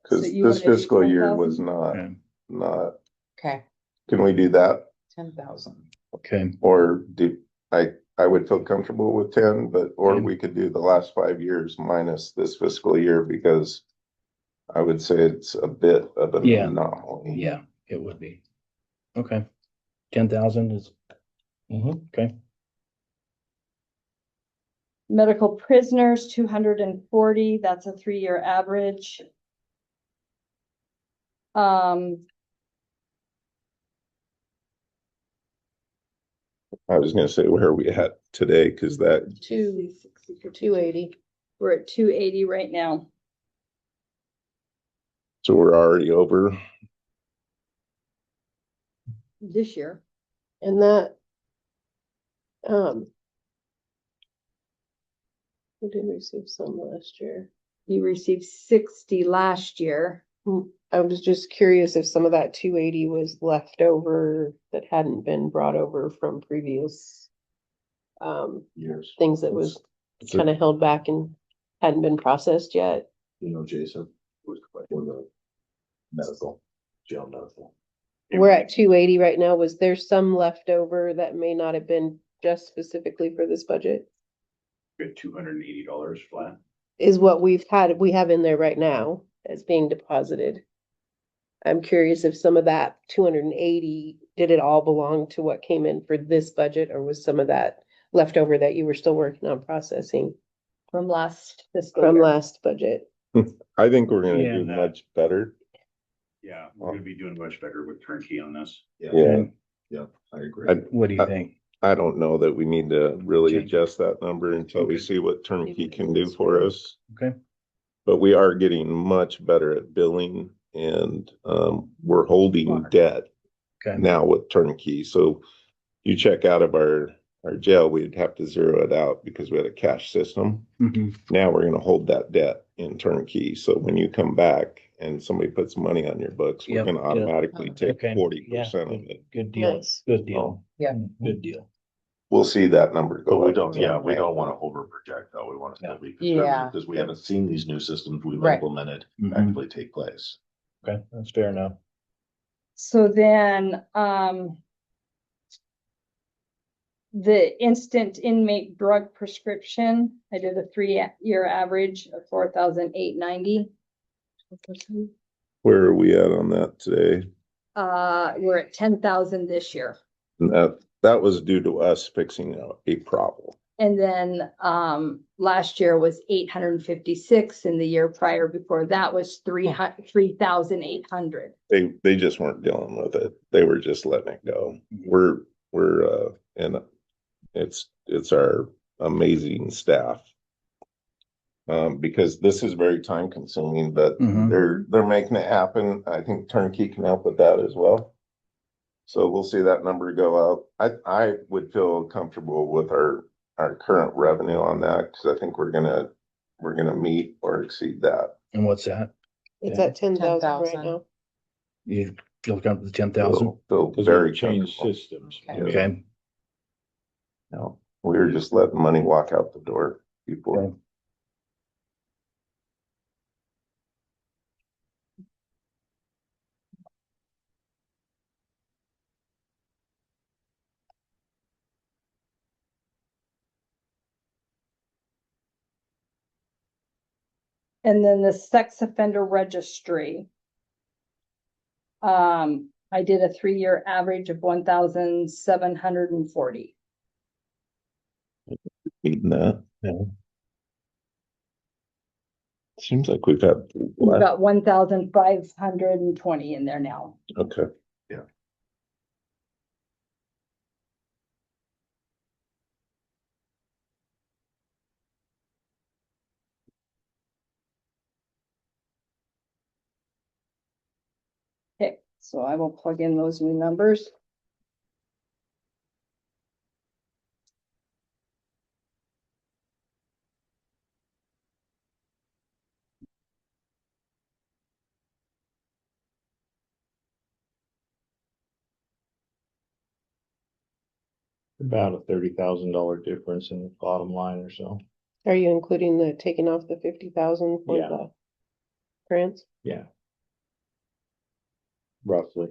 Cause So you this wanna do fiscal year 10,000? was Okay. not, Okay, can we do that? 10,000. Okay. Or I would feel comfortable with 10, or Okay. we could do the last 5 years minus this fiscal year because I would say it's a bit of an Yeah. anomaly. Yeah, it would be. Okay. 10,000 is, okay. Medical prisoners, 240, that's a 3-year average. I was gonna say, where are we at today? Cause that, 280. We're at 280 right now. so we're already over. This year. And that, we did receive some last year. You received 60 last year. I was just curious if some of that 280 was left over that hadn't been brought over from previous Years. things that was kind of held back and hadn't been processed yet. You know, Jason was for the medical, jail medical. We're at 280 right now. Was there some left over that may not have been just specifically for this budget? Good $280 flat. Is what we have in there right now as being deposited. I'm curious if some of that 280, did it all belong to what came in for this budget, or was some of that left over that you were still working on processing From last fiscal from year. last budget? I think we're gonna Yeah. do much better. Yeah, we're gonna be doing much better with turnkey on this. Yeah, Yeah, I agree. What do you think? I don't know that we need to really Okay. adjust that number until we Okay. see what turnkey can do for us. Okay. But we are getting much better at billing and, we're holding debt Okay. now with turnkey. So you check out of our jail, we'd have to zero it out because we had a cash system. Mhm. Now we're gonna hold that debt in turnkey. So when you come back and somebody puts money on your books, we're Yep, gonna yeah. automatically take Okay. 40% of it. Good deal. Nice. Good deal. Yeah. Good deal. We'll see that number But go we up. don't, yeah, we don't wanna over project though. We want to still be Yeah. conservative because we haven't seen these new systems we've Right. implemented Mhm. actually take place. Okay, that's fair enough. So then, the instant inmate drug prescription, I did a 3-year average of 4,890. Where are we at on that today? We're at 10,000 this year. And that was due to us fixing a problem. And then, last year was 856, and the year prior before that was 3,800. They just weren't dealing with it. They were just letting it go. And it's our amazing staff. Because this is very time consuming, but Mhm. they're making it happen. I think turnkey can help with that as well. So we'll see that number go up. I would feel comfortable with our current revenue on that, because I think we're gonna meet or exceed that. And what's that? It's Yeah. at 10,000 right 10,000. now. You feel comfortable with 10,000? Feel Cause very we changed comfortable. systems. Okay. Okay. No, we were just letting money walk out the door before. Okay. And then the sex offender registry. I did a 3-year average of 1,740. Meeting that. Yeah. Seems like we've had. We've got 1,520 in there now. Okay. Okay, so I will plug in those new numbers. About a $30,000 difference in the bottom line or so. Are you including the taking off the 50,000 for Yeah. the grants? Yeah. Roughly.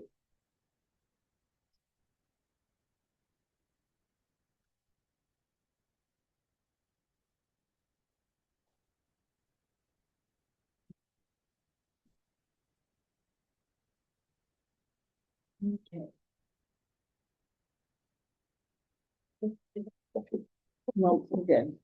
Okay. No, we're good.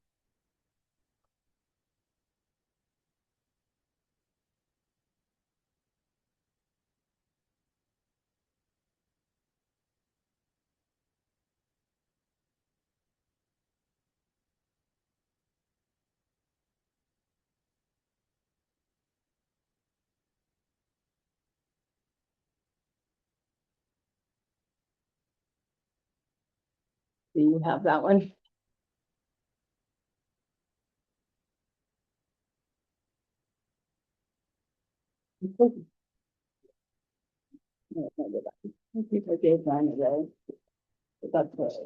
Do you have that one? I think I gave mine away. But that's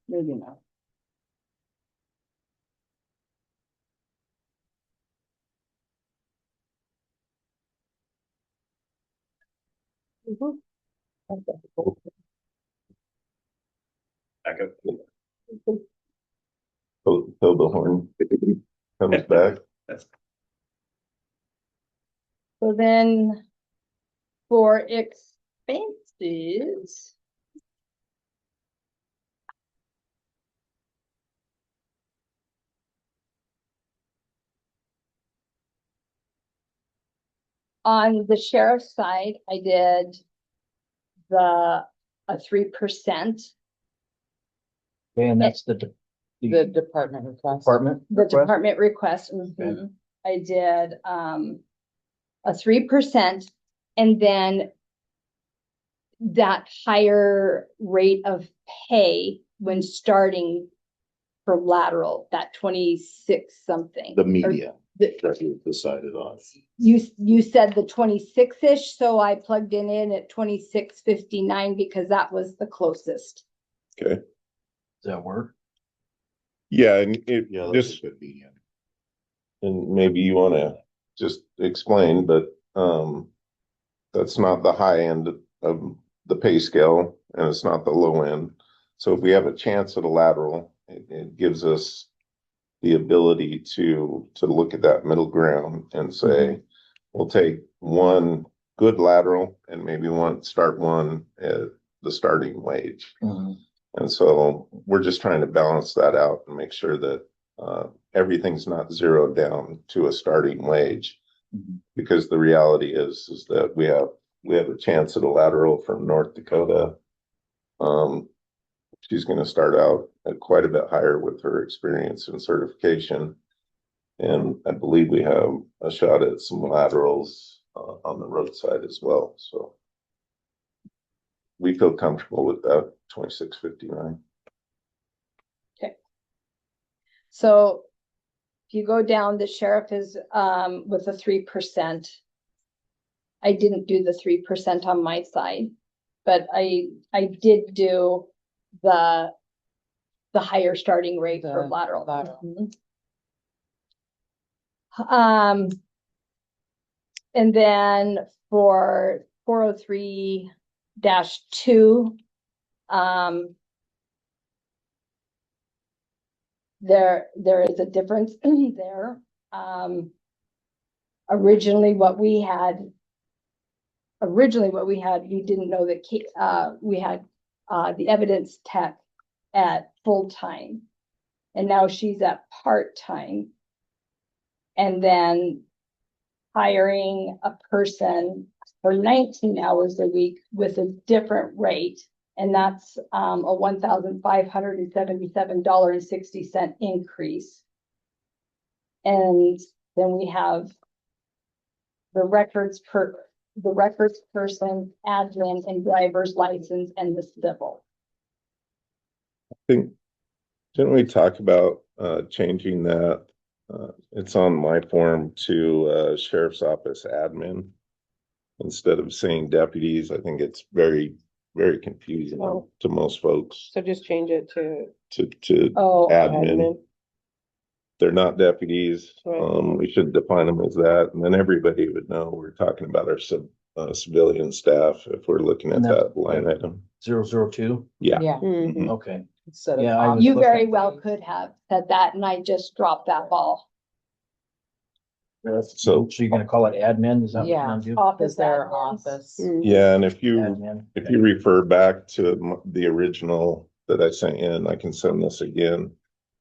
maybe not. Back up. Till the horn comes back. So then for expenses. On the sheriff's side, I did a 3%. And that's The the department request. department. The request? department request, mhm. I did, a 3%, and then that higher rate of pay when starting for lateral, that 26 something. The Or media the- that we decided on. You said the 26-ish, so I plugged it in at 26.59 because that was the closest. Okay, Does that work? yeah, and it, Yeah, that's just, a good median. and maybe you wanna just explain, but, that's not the high end of the pay scale, and it's not the low end. So if we have a chance at a lateral, it gives us the ability to look at that middle ground and say, we'll take one good lateral and maybe start one at the starting wage. Mhm. And so we're just trying to balance that out and make sure that everything's not zeroed down to a starting wage. Mhm. Because the reality is that we have a chance at a lateral from North Dakota. She's gonna start out at quite a bit higher with her experience and certification. And I believe we have a shot at some laterals on the roadside as well, so. We feel comfortable with that 26.59. So if you go down, the sheriff is with a 3%. I didn't do the 3% on my side, but I did do the higher starting rate for The lateral. lateral. Mhm. And then for 403-2, there is a difference there. Originally what we had, we didn't know that we had the evidence tech at full-time. And now she's at part-time. And then hiring a person for 19 hours a week with a different rate. And that's a $1,577.60 increase. And then we have the records person, admin, and driver's license, and the civil. Didn't we talk about changing that? It's on my form to sheriff's office admin. Instead of saying deputies, I think it's very, very confusing Oh. to most folks So just change it to to Oh, admin. admin. They're not deputies. Right. We should define them as that, and then everybody would know we're talking about our civilian staff if we're looking at And that's- that line item. 002? Yeah. Yeah. Mhm. Okay. Instead of Yeah, I was you looking very at well could have said that, and I just dropped that ball. So you're gonna call it admin? Is that what you're Yeah. gonna do? Office, their admins. office. Mhm. Yeah, and if you Admin. refer back to the original that I sent in. I can send this again.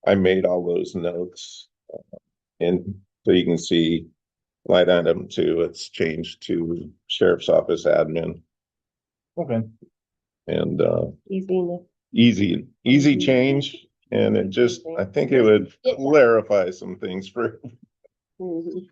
I made all those notes. And so you can see line item 2, it's changed to sheriff's office admin. Okay. And Easy. easy change. And it just, I think it would clarify some things for, Mhm.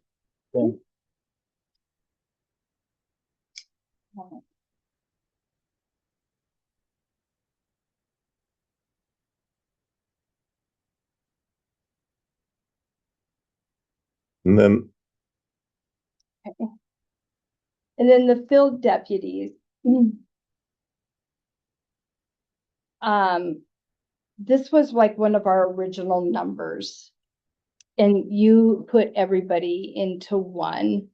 and then, And then the field deputies. This was like one of our original numbers. And you put everybody into one.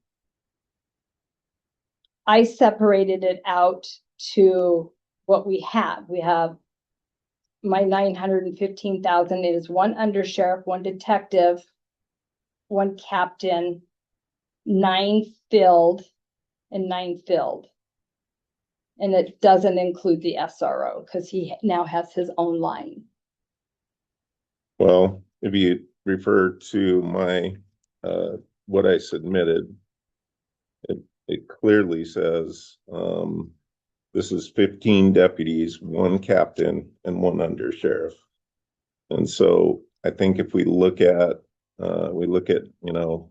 I separated it out to what we have. We have my 915,000 is one undersheriff, one detective, one captain, 9 filled, and 9 filled. And it doesn't include the SRO because he now has his own line. well, if you refer to my, what I submitted, it clearly says, this is 15 deputies, 1 captain and 1 undersheriff. And so I think if we look at, you know,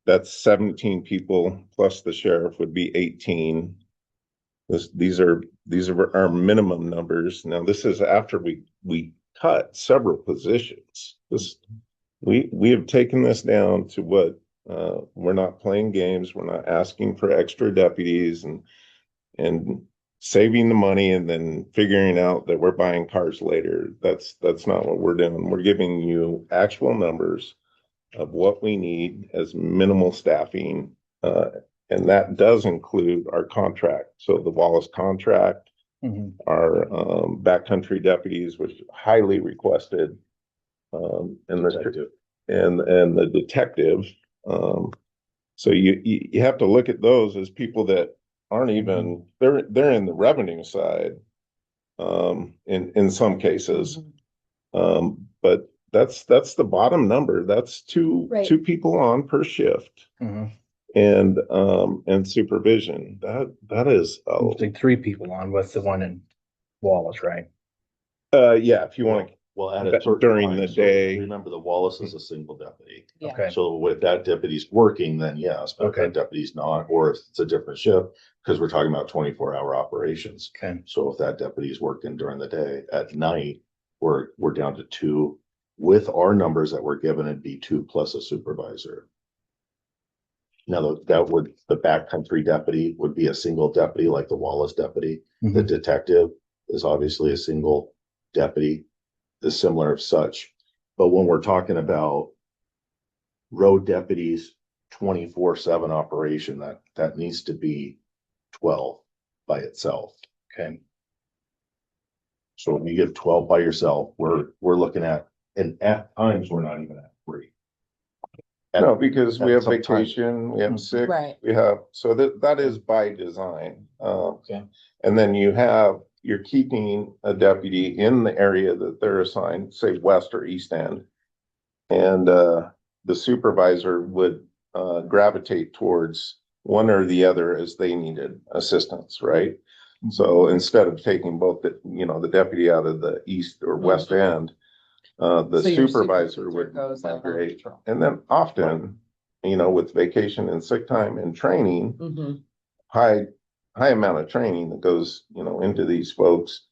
that's 17 people plus the sheriff would be 18. These are our minimum numbers. Now, this is after we cut several positions. We have taken this down to what, we're not playing games. We're not asking for extra deputies and saving the money and then figuring out that we're buying cars later. That's not what we're doing. We're giving you actual numbers of what we need as minimal staffing. And that does include our contract. So the Wallace contract, Mhm. our backcountry deputies, which highly requested, and the detective. So you have to look at those as people that aren't even, they're in the revenue side, in some cases. But that's the bottom number. That's two people on per shift. Mhm. And supervision. That is, It's like 3 people on with the one in Wallace, right? yeah, if you want to, Well, at a certain during time, the so day. remember the Wallace is a single deputy. Yeah. Okay. So with that deputy's working, then yes, but if Okay. that deputy's not, or if it's a different shift, because we're talking about 24-hour operations. Okay. So if that deputy's working during the day, at night, we're down to 2. With our numbers that we're given, it'd be 2 plus a supervisor. Now, the backcountry deputy would be a single deputy like the Wallace deputy. The Mhm. detective is obviously a single deputy, is similar of such. But when we're talking about road deputies, 24/7 operation, that needs to be 12 by itself. Okay. So when you give 12 by yourself, we're looking at, and at times, we're not even at 3. No, because we have Sometimes. vacation, we have sick, Right. we have, so that is by design. Okay. And then you're keeping a deputy in the area that they're assigned, say west or east end. And, the supervisor would, gravitate towards one or the other as they needed assistance, right? So instead of taking both the deputy out of the east or west end, the So your supervisor would goes out on migrate. patrol. And then often, with vacation and sick time and training, Mhm. high amount of training that goes, into these folks.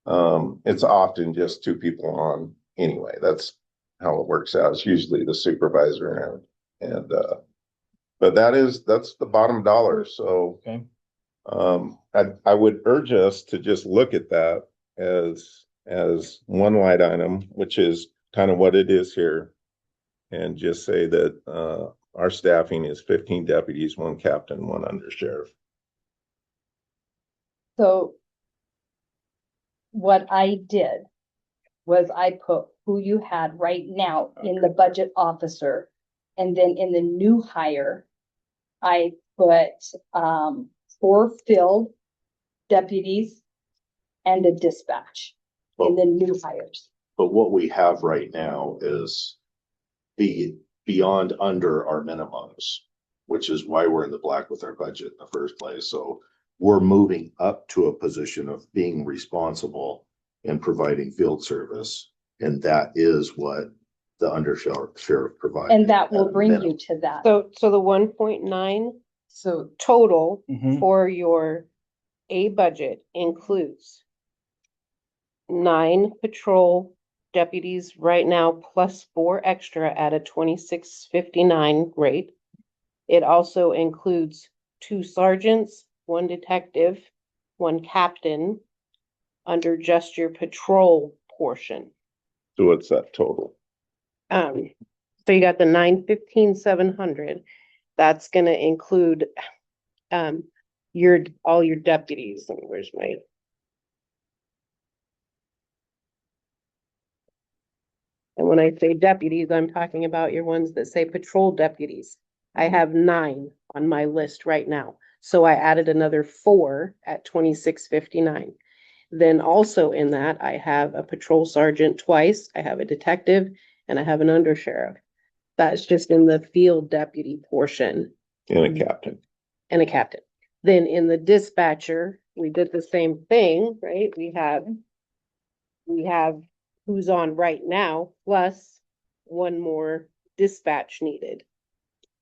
It's often just 2 people on anyway. That's how it works out. It's usually the supervisor and but that's the bottom dollar. So, Okay. I would urge us to just look at that as one line item, which is kind of what it is here. And just say that, our staffing is 15 deputies, 1 captain, 1 undersheriff. So what I did was I put who you had right now in the budget officer. And then in the new hire, I put 4 field deputies and a dispatch. in the new hires. But what we have right now is beyond under our minimums, which is why we're in the black with our budget in the first place. So we're moving up to a position of being responsible in providing field service. And that is what the sheriff provides. And that will bring you to that. So the 1.9 So total Mhm. for your A budget includes 9 patrol deputies right now, plus 4 extra at a 26.59 rate. It also includes 2 sergeants, 1 detective, 1 captain under just your patrol portion. So what's that total? So you got the 915,700. That's gonna include all your deputies. And where's my? And when I say deputies, I'm talking about your ones that say patrol deputies. I have 9 on my list right now. So I added another 4 at 26.59. Then also in that, I have a patrol sergeant twice, I have a detective, and I have an undersheriff. That's just in the field deputy portion And a captain. and a captain. Then in the dispatcher, we did the same thing, right? We have who's on right now, plus 1 more dispatch needed.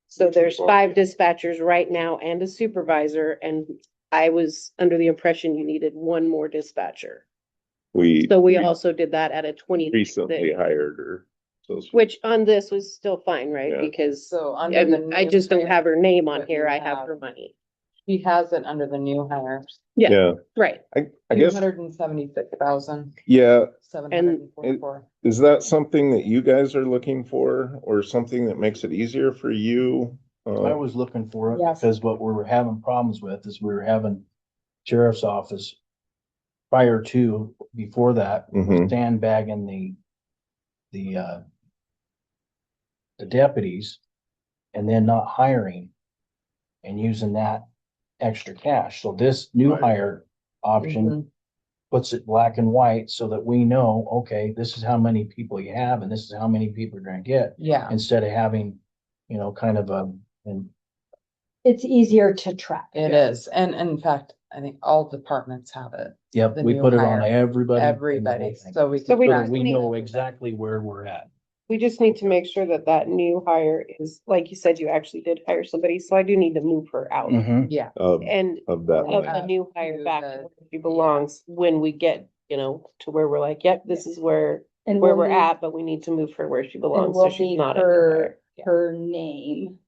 So there's 5 dispatchers right now and a supervisor, and I was under the impression you needed 1 more dispatcher. We So we also did that at a 20. recently hired her. So Which on this was still fine, right? Yeah. Because so under the I new just don't have her name on but here, you I have have- her money. He has it under the new hires. yeah, Right. I Two guess, hundred and 76,744. yeah. Is that something that you guys are looking for or something that makes it easier for you? I was looking for it Yes. because what we were having problems with is we were having sheriff's office prior to, before that, was Mhm. sandbagging the deputies and then not hiring and using that extra cash. So this new Right. hire option puts it black and white so that we know, okay, this is how many people you have and this is how many people you're gonna get. Yeah, Instead of having, kind of and It's easier to track. it is. And in fact, I think all departments have it, yep, The we new put it on hire. everybody. and the whole everybody. thing. So we So can we So track that we need- know exactly where we're at. We just need to make sure that that new hire is, like you said, you actually did hire somebody, so I do need to move her out. Mhm. Yeah, And Of that of line. the new hire to back the- to where she belongs when we get, to where we're like, yep, this is where And we're we'll need- at, but we need to move her where she And belongs, so we'll she's need not a new her, hire. her name.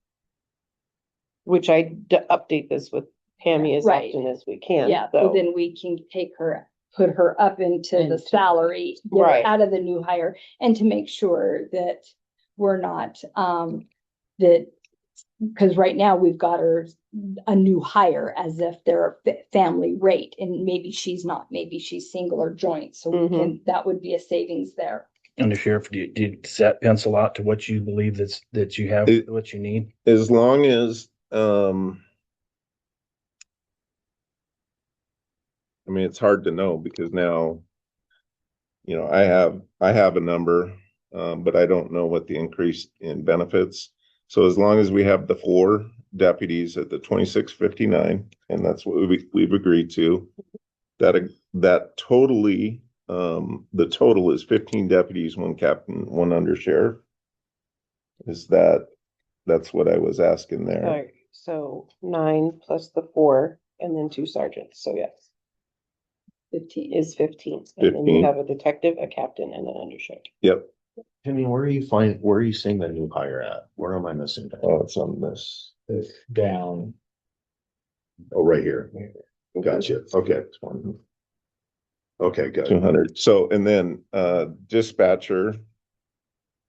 Which update this with Tammy as Right. often as we can. Yeah, so then we can put her up into the Into- salary, get her Right. out of the new hire, and to make sure that we're not, because right now we've got her a new hire as if they're a family rate, and maybe she's not, maybe she's single or joint, so we can, that would be a savings there. And the sheriff, does that pencil out to what you believe that you have, It- what you need? As long as, I mean, it's hard to know because now, I have a number, but I don't know what the increase in benefits. So as long as we have the 4 deputies at the 26.59, and that's what we've agreed to, that totally, the total is 15 deputies, 1 captain, 1 undersheriff. That's what I was asking there. Alright, so 9 plus the 4 and then 2 sergeants, so yes, 15. is 15. And then you 15. have a detective, a captain, and an undersheriff. Yep. Timmy, where are you seeing the new hire at? Where am I missing that? Oh, it's on this. Down. Oh, right here. Gotcha. Okay. Okay, good. 200. So, and then, dispatcher.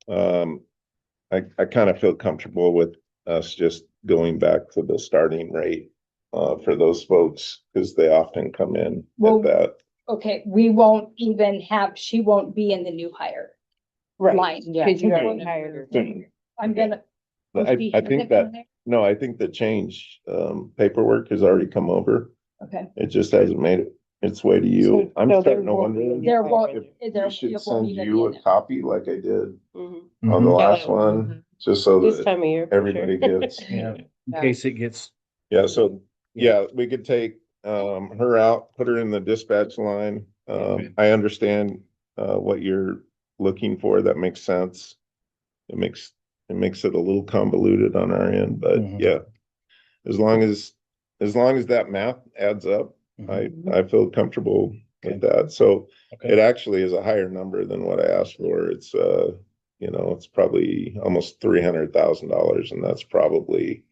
I kind of feel comfortable with us just going back to the starting rate, for those folks, because they often come in Well, at that. Okay, we won't even she won't be in the new hire line. yeah. Cause you Okay. already hired her. I'm Okay. gonna. But oh, I she think hasn't that, been there? no, I think the change, paperwork has already come over. Okay, It just hasn't made it its way to you. I'm So there starting to won't wonder. be any There higher won't, revenue. there, I it should won't send even you be a in copy like I did Mhm. on the Mhm. last Yeah. one, just so This that time of year. for everybody sure. gets. Yeah, in Yeah. case it gets, Yeah, so, yeah, we could take her out, put her in the dispatch line. Okay. I understand what you're looking for. That makes sense. It makes it a little convoluted on our end, but Mhm. yeah. As long as that math adds up, I feel comfortable with that. So it okay, actually is a higher number than what I asked for. It's you know, it's probably almost $300,000, and that's probably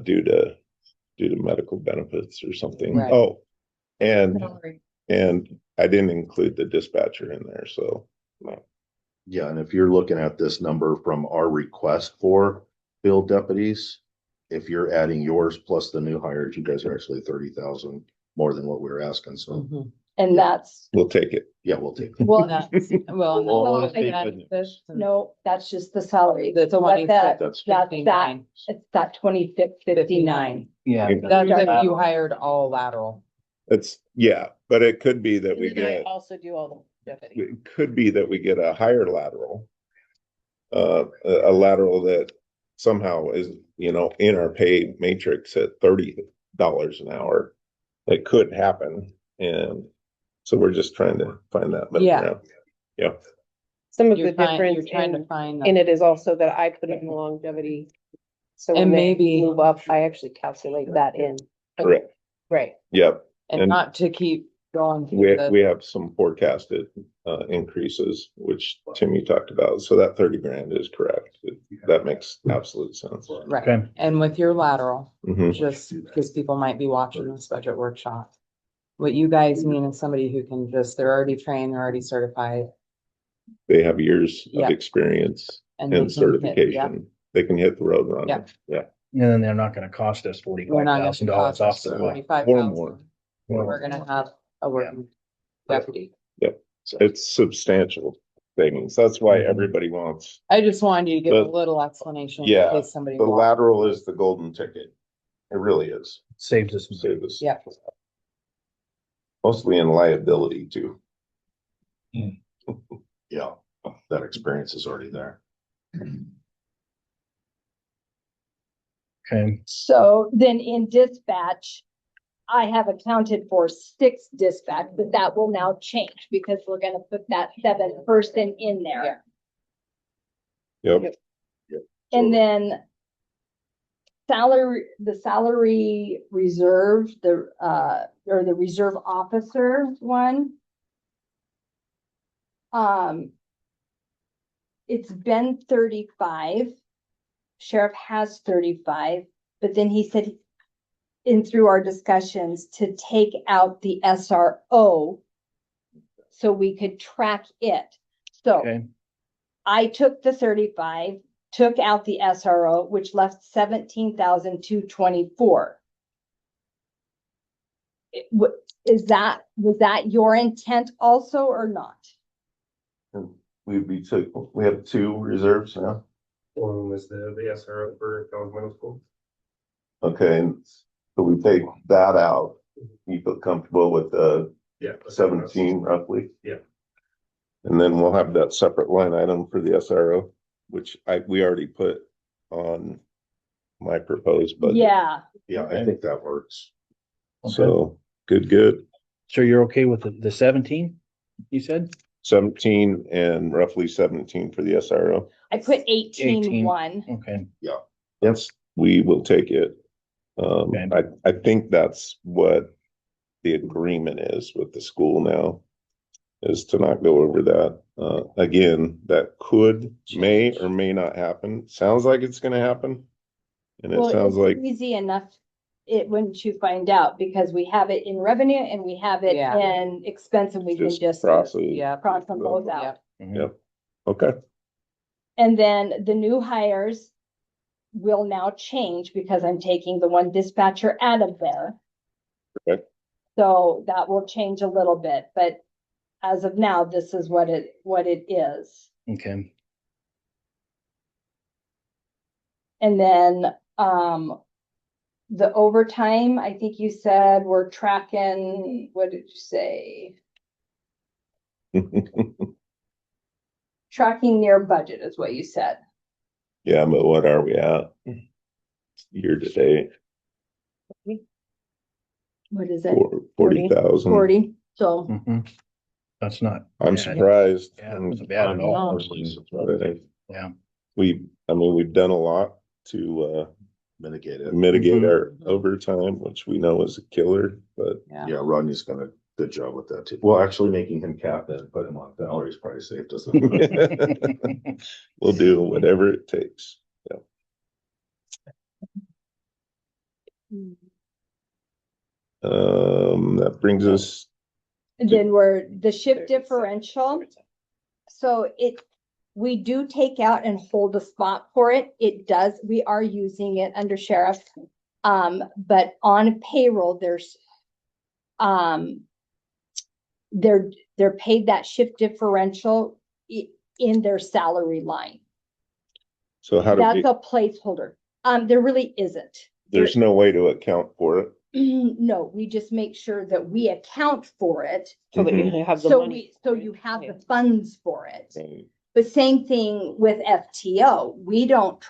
due to medical benefits or something. Right. Oh, and I didn't include the dispatcher in there, so. Yeah, and if you're looking at this number from our request for field deputies, if you're adding yours plus the new hires, you guys are actually 30,000 more than what we were asking, so, Mhm. and that's, We'll take it. yeah, we'll take it. well, That's- Well, and Well, that's- it's that- good that's- no, that's just the salary. The So what that, 26, That's that, 59. it's that 2659. yeah. That's if you hired all lateral. It's, yeah, but it could be that And we then I get, also do all the deputy. it could be that we get a higher lateral. A lateral that somehow is, you know, in our pay matrix at $30 an hour. It could happen, and so we're just trying to find that middle Yeah. ground. Yeah, Some of You're the trying difference to find. in it is also that I put in longevity. So when And they maybe- move up, I actually calculate that in. correct. Right. Yep. And and not to keep going. through We the- we have some forecasted increases, which Timmy talked about. So that 30 grand is correct. That makes absolute sense. Right, Okay. and with your lateral, Mhm. just because people might be watching this budget workshop. What you guys mean is somebody who can just, they're already trained, they're already certified. They have years Yeah. of experience And they and can hit- certification. They can hit the road running. Yeah. Yeah. And then they're not gonna cost us We're $45,000 not gonna off cost us the lot. 45,000. more. We're gonna have a working deputy. It's substantial savings. That's why Mhm. everybody wants. I just wanted you to give a But- little explanation. in Yeah, case somebody. The wants. lateral is the golden ticket. It really is. Saves us. Save us. Yeah. Mostly in liability too. Yeah, that experience is already there. Okay, So then in dispatch, I have accounted for 6 dispatch, but that will now change because we're gonna put that 7th person in there. Yep. And then the salary reserve, or the reserve officer one. It's been 35. Sheriff has 35, but then he said in through our discussions to take out the SRO so we could track it. So okay, I took the 35, took out the SRO, which left 17,224. Was that your intent also or not? We have 2 reserves now. One was the SRO for College Middle School. Okay, and so we take that out. You feel comfortable with Yeah. 17 roughly? Yeah. And then we'll have that separate line item for the SRO, which we already put on my proposed budget. Yeah, Yeah, I think that works. So, good. so you're okay with the 17, you said? 17 and roughly 17 for the SRO. I put 18 18. one. Okay, Yes, we will take it. Okay. I think that's what the agreement is with the school now, is to not go over that. Again, that may or may not happen. Sounds like it's gonna happen. And it Well, sounds it's like, easy enough, wouldn't you find out, because we have it in revenue and we have it Yeah. in expense and we can just just cross it. Yeah. cross them both out. mhm, Yep. Okay, And then the new hires will now change because I'm taking the one dispatcher out of there. Okay. So that will change a little bit, but as of now, this is what it is. okay, And then, the overtime, I think you said we're tracking, what did you say? Tracking near budget is what you said. Yeah, but what are we at? Year to date, What is it? 40,000. 40, so. Mhm. That's not. I'm bad. surprised. Yeah, it wasn't bad at I all. know. Yeah. We've done a lot to Mitigate it. mitigate Mhm. our overtime, which we know is a killer, but Yeah. Yeah, Rodney's done a good job with that too. Well, actually making him captain, put him on salaries probably saved us. we'll do whatever it takes. That brings us, And then we're the shift 37. differential. So we do take out and hold a spot for it. It does, we are using it under sheriff. But on payroll, they're paid that shift differential in their salary line. so how do That's we, a placeholder. There really isn't. there's no way to account for it. No, we just make sure that we account for it. So that you have the So money. so you have the funds for it. Right. But same thing with FTO. We don't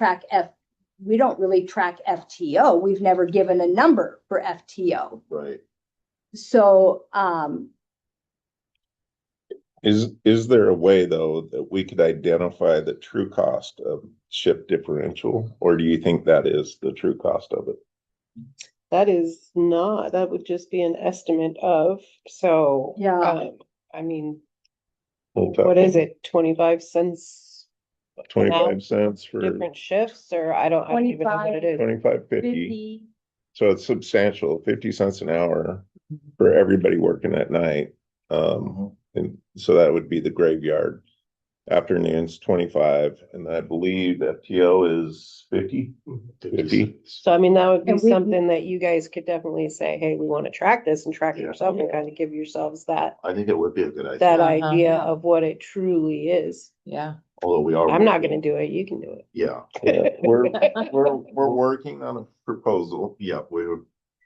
really track FTO. We've never given a number for FTO. Right. So, Is there a way though that we could identify the true cost of shift differential? Or do you think that is the true cost of it? That is not, that would just be an estimate of, so. Yeah. I mean, We'll talk what is it, 25 cents? 25 cents for Different shifts, or I don't even know what it is. 25, 50. 50, So it's substantial, 50 cents an hour for everybody working at night. And so that would be the graveyard. Afternoons, 25, and I believe FTO is 50. 50. So I mean, that would be And we- something that you guys could definitely say, hey, we want to track this and track it yourself and kind of give yourselves that I think it would be a good that idea, idea Uh-huh. of what it truly is. Yeah. although we are. I'm not gonna do it, you can do it. Yeah, Yeah, we're working on a proposal. yeah,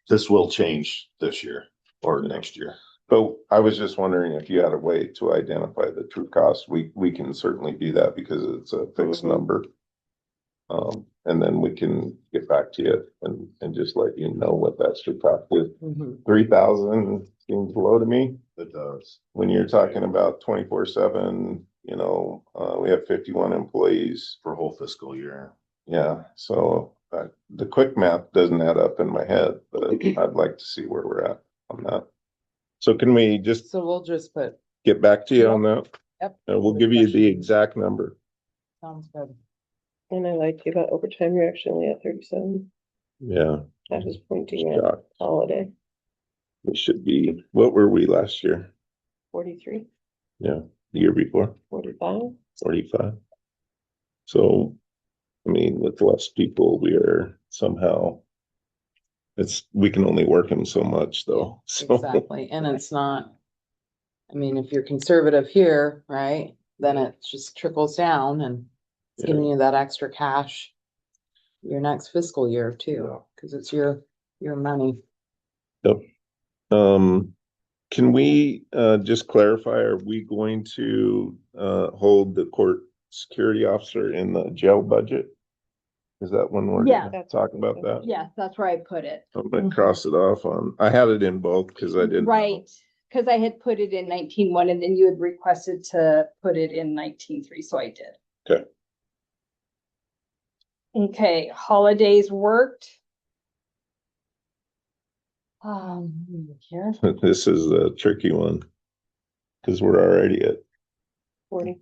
this will change this year or next year. But I was just wondering if you had a way to identify the true cost. We can certainly do that because it's a fixed Mhm. number. And then we can get back to you and just let you know what that true cost is. Mhm. 3,000 seems low to me. It does. When you're talking about 24/7, we have 51 employees. For a whole fiscal year. Yeah, so the quick math doesn't add up in my head, but I'd like to see where we're at on that. So can we just So we'll just put, get back to you on that? yep. And we'll give you the exact number. Sounds good. And I liked you about overtime, you're actually only at 37. Yeah, I was pointing at shocked. holiday, We should be, what were we last year? 43, Yeah, the year before, 45. 45. So, I mean, with less people, we are somehow, we can only work them so much though. So, Exactly. And it's not, I mean, if you're conservative here, right, then it just trickles down and it's giving you that extra cash your next fiscal year too, because it's your money. can we just clarify, are we going to hold the court security officer in the jail budget? Is that when we're Yeah. gonna talk about that? yes, that's where I put it. I'm gonna cross it off on, I had it in both because I didn't. Right, because I had put it in 19.1 and then you had requested to put it in 19.3, so I did. Okay. Okay, holidays worked. Here, This is a tricky one. Cause we're already at 40.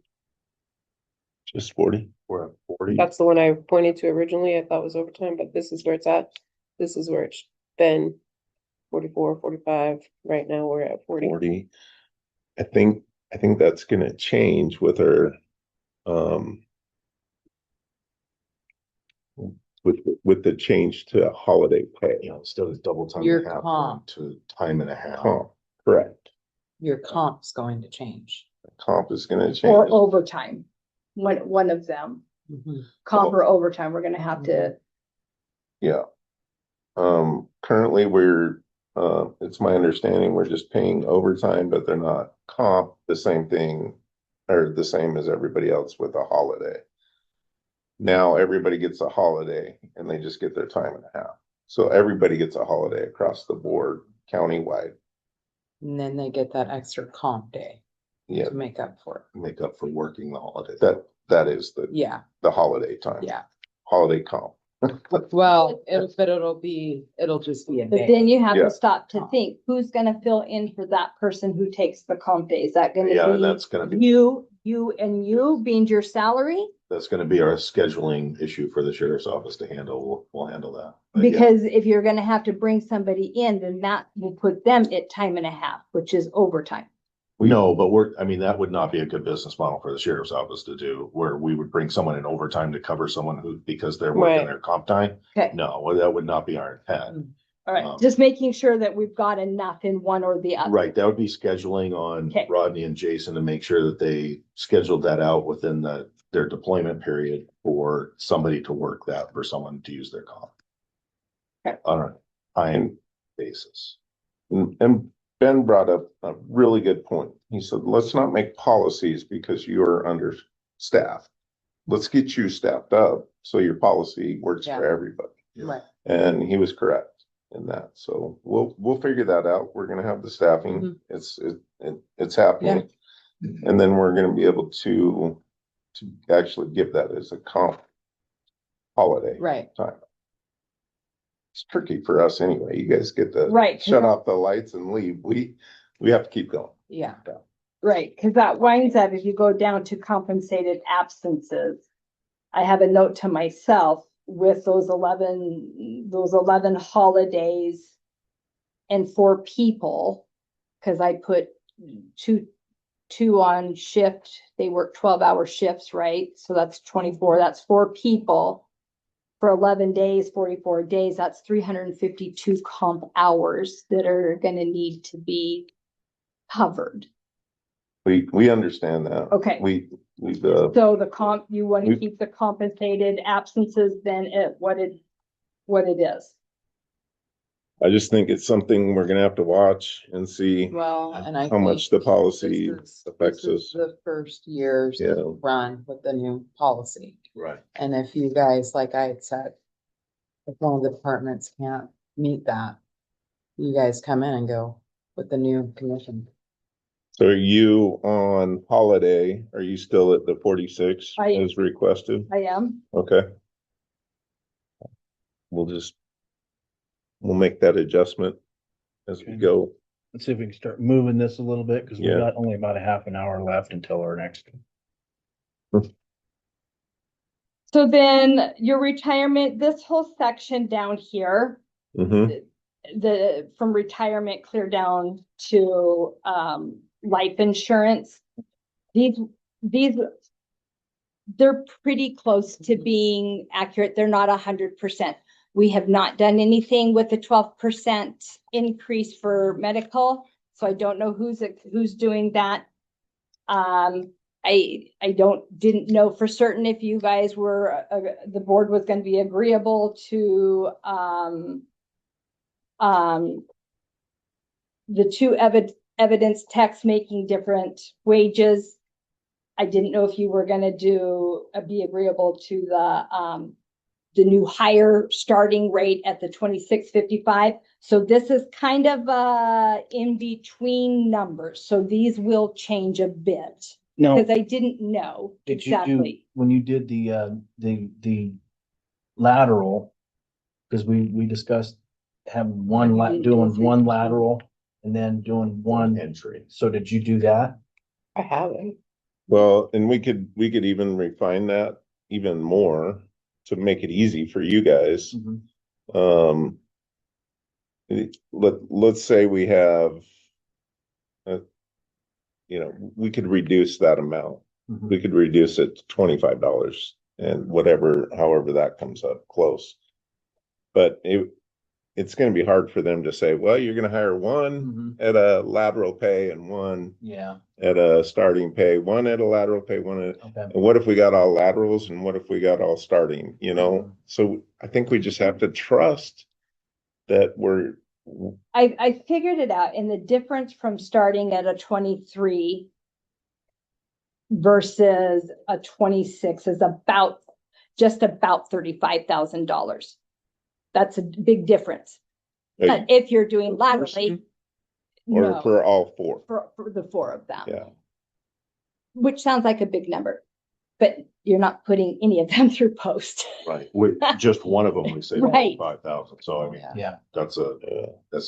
just 40. We're at 40. That's the one I pointed to originally, I thought was overtime, but this is where it's at. This is where it's been 44, 45. Right now, we're at 40. 40. I think that's gonna change with our, with the change to holiday pay. You know, instead of double time Your and a half comp. to time and a half. Comp, correct. Your comp's going to change. Comp is gonna or change. overtime, one of them, Mhm. comp or overtime, we're gonna have to, Yeah. Currently it's my understanding, we're just paying overtime, but they're not comp the same thing. Or the same as everybody else with a holiday. Now everybody gets a holiday and they just get their time and a half. So everybody gets a holiday across the board, countywide. And then they get that extra comp day Yeah, to make up for it. Make up for working the holiday. that is Yeah, the holiday time. yeah. Holiday comp. Well, it'll just be a But day. then you have Yeah. to stop to think, who's gonna fill in for that person who takes the comp day? Is that Yeah, gonna that's gonna be be, you being your salary? that's gonna be our scheduling issue for the sheriff's office to handle. We'll handle that. But yeah, Because if you're gonna have to bring somebody in, then that will put them at time and a half, which is overtime. no, but I mean, that would not be a good business model for the sheriff's office to do, where we would bring someone in overtime to cover someone who, because they're working Right. their comp time. Okay, No, well, that would not be our intent. all right, just making sure that we've got enough in one or the other. Right, that would be scheduling on Okay. Rodney and Jason to make sure that they scheduled that out within their deployment period for somebody to work that for someone to use their comp. Okay. On a time basis. And Ben brought up a really good point. He said, let's not make policies because you're understaffed. Let's get you staffed up so your policy works for Yeah. everybody. Right. And he was correct in that. So we'll figure that out. We're gonna have the staffing. It's happening. And then we're gonna be able to actually give that as a comp holiday Right. time. It's tricky for us anyway. You guys get to Right, 'cause shut I- off the lights and leave. We have to keep going. Yeah. Right, because that winds up, if you go down to compensated absences, I have a note to myself with those 11 holidays and 4 people, because I put two on shift, they work 12-hour shifts, right? So that's 24, that's 4 people. For 11 days, 44 days, that's 352 comp hours that are gonna need to be covered. We understand that. Okay. We, So the comp, you want to We- keep the compensated absences then at what it is. I just think it's something we're gonna have to watch and see Well, and I how much the think policy this affects is us. the first year's Yeah. run with the new policy. Right. And if you guys, like I had said, if one of the departments can't meet that, you guys come in and go with the new commission. So are you on holiday? Are you still at the 46 I am. as requested? I am. Okay. We'll make that adjustment as we Okay. go. Let's see if we can start moving this a little bit, because we Yeah. got only about a half an hour left until our next. So then your retirement, this whole section down here, Mhm. from retirement clear down to, life insurance. These, they're pretty close to being accurate. They're not 100%. We have not done anything with the 12% increase for medical, so I don't know who's doing that. I didn't know for certain if you guys were, the board was gonna be agreeable to, the 2 evidence techs making different wages. I didn't know if you were gonna be agreeable to the new higher starting rate at the 26.55. So this is kind of in between numbers. So these will change a bit Now, because I didn't know did you do, exactly. when you did the lateral, because we discussed having doing one lateral and then doing one Entry. So did you do that? I haven't. Well, and we could even refine that even more to make it easy for you guys. Let's say we have, we could reduce that amount. We could reduce it to $25 and however that comes up close. But it's gonna be hard for them to say, well, you're gonna hire one at a lateral pay and one Yeah, at a starting pay, one at a lateral pay, okay. and what if we got all laterals and what if we got all starting, So I think we just have to trust that we're, I figured it out, and the difference from starting at a 23 versus a 26 is just about $35,000. That's a big difference. But if you're doing laterally, or no, for all four? for the four of them. Yeah. Which sounds like a big number, but you're not putting any of them through post. Right, with just one of them, we say Right. 5,000, so I mean, Yeah. that's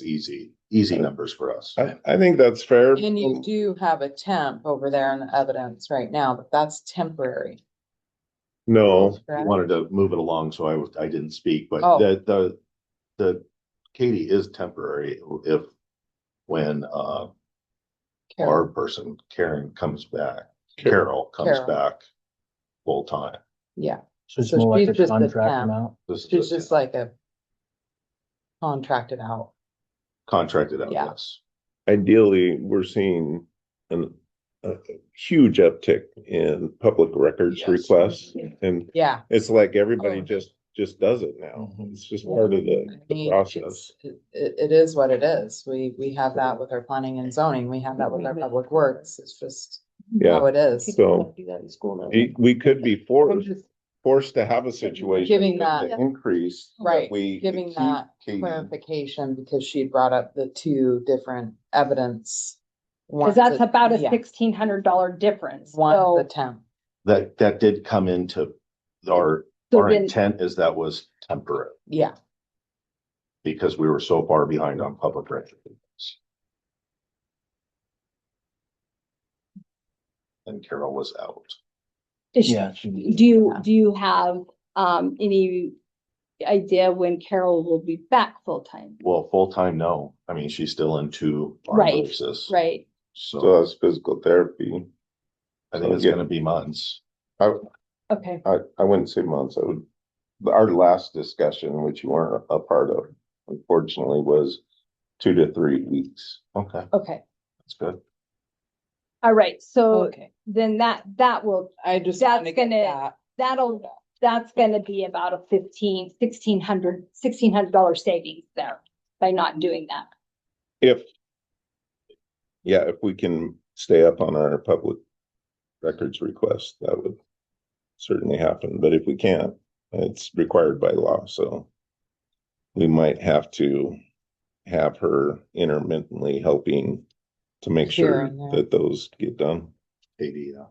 easy numbers for us. I think that's fair. And you do have a temp over there in the evidence right now, but that's temporary. No, I wanted to move it along, so I didn't speak, but Oh. the Katie is temporary when our Carol. person, Carol comes back Carol. back full time. Yeah, So it's So more like she's a just a contract temp. amount. This is she's just like a contracted out. contracted out, Yeah. yes. ideally, we're seeing a huge uptick in public records Yes. requests. And Yeah. it's like everybody Oh. just does it now. Mhm. It's just part of I the mean, process. it is what it is. We have that with our planning and zoning. We have that with our public works. It's just Yeah. how it is. People have So to do that in school now. we could be I'm forced just- to have a situation. Giving with that- the increase. that Right, we giving keep that Katie. clarification because she brought up the two different evidence. Cause that's about a yeah, $1,600 difference. One, the So, temp. That did come into our so then, intent is that was temporary Yeah, because we were so far behind on public records. And Carol was out. is she- Yeah. do you have, any idea when Carol will be back full-time? Well, full-time, no. I mean, she's still in two arm Right, braces. Right, So So that's physical therapy. I think it's gonna be months. okay. I wouldn't say months. Our last discussion, which you weren't a part of, unfortunately, was 2 to 3 weeks. Okay, Okay, that's good. all right, so okay. then that will, I just. That's wanna get gonna- that. that's gonna be about a $1,600 savings there by not doing that. If we can stay up on our public records request, that would certainly happen. But if we can't, it's required by law, so we might have to have her intermittently helping to make Here sure and there. that those get done. Katie, yeah.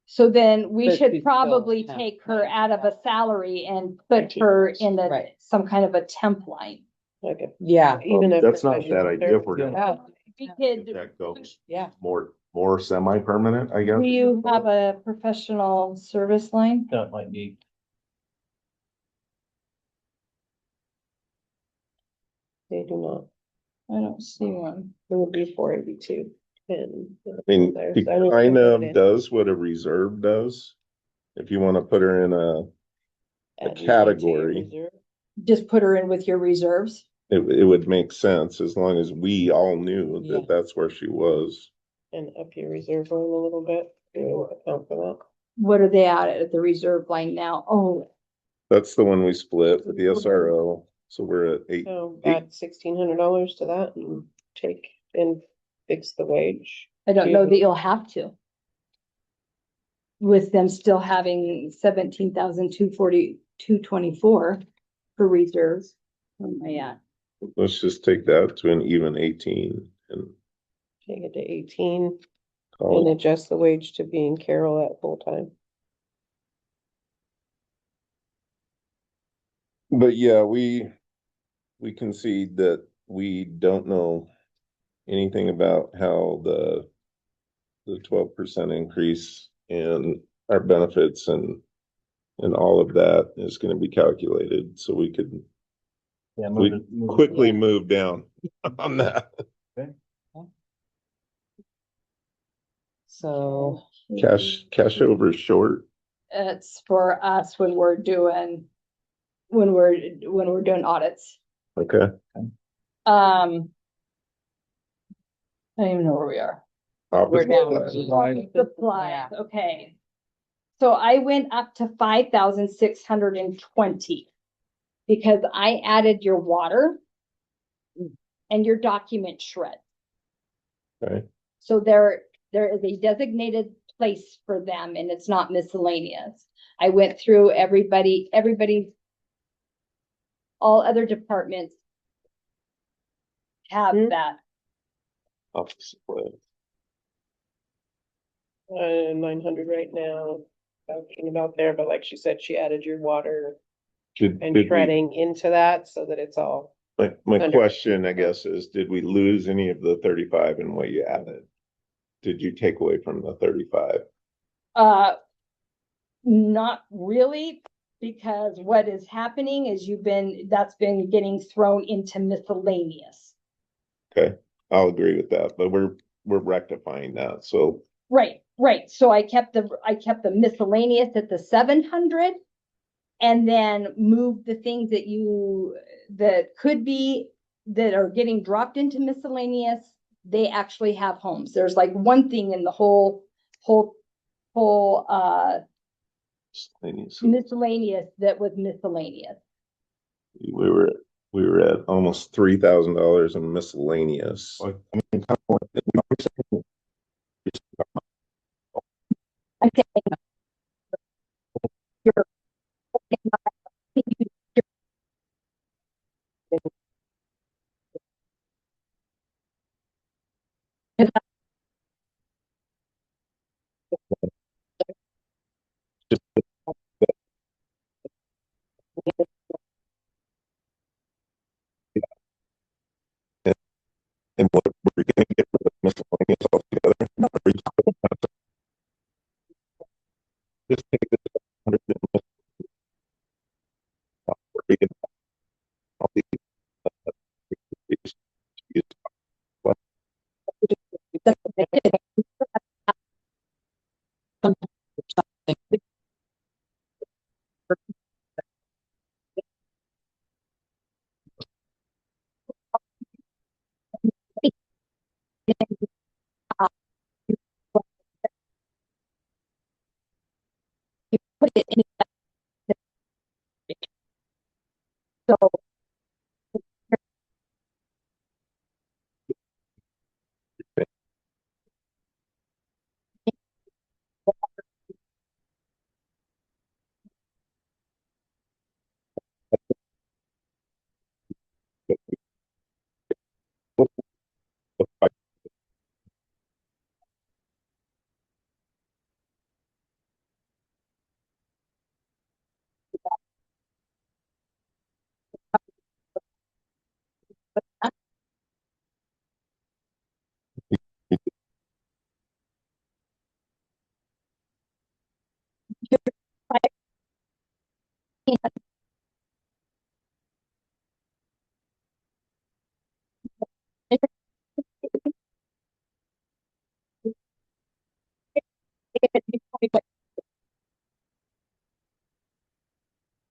So then we But she's should still probably temp. take her out of a salary and put her in Right. some kind of a temp line. Okay, Yeah, even if. That's it's not a bad idea if we're gonna, yeah, We if could, that goes yeah. more semi-permanent, I guess. do you have a professional service line? That might be. They do not. I don't see one. It would be 482. And. I mean, he kind of does what a reserve does. If you want to put her in a category. Just put her in with your reserves. it would make sense as long as we all knew Yeah. that that's where she was. And up your reserve line a little bit, to account for that. What are they at the reserve line now? Oh, That's the one we split with the SRO. So we're at 8. So add $1,600 to that and take and fix the wage. I don't know Yeah. that you'll have to. With them still having 17,224 for reserves. Where am I at? Let's just take that to an even 18 and Take it to 18 and call it. adjust the wage to being Carol at full time. But yeah, we concede that we don't know anything about how the 12% increase in our benefits and all of that is gonna be calculated, so we could Yeah. we quickly move down on that. So, Cash over short. It's for us when we're doing audits. Okay. I don't even know where we are. we're down. Supplies, okay. So I went up to 5,620. Because I added your water and your document shreds. Okay. So there is a designated place for them and it's not miscellaneous. I went through everybody, all other departments have Hmm. that. Office supplies. 900 right now, talking about there, but like she said, she added your water Did and we, shredding into that so that it's all. my under- question, I guess, is did we lose any of the 35 in what you added? Did you take away from the 35? Not really, because what is happening is that's been getting thrown into miscellaneous. Okay, I'll agree with that, but we're rectifying that, so. Right, right. So I kept the miscellaneous at the 700 and then moved the things that could be, that are getting dropped into miscellaneous. They actually have homes. There's like one thing in the whole miscellaneous that was miscellaneous. We were at almost $3,000 in miscellaneous. I'm saying you're And what we're gonna get rid of miscellaneous altogether. Or you just take this 100 and all these, what put it in. So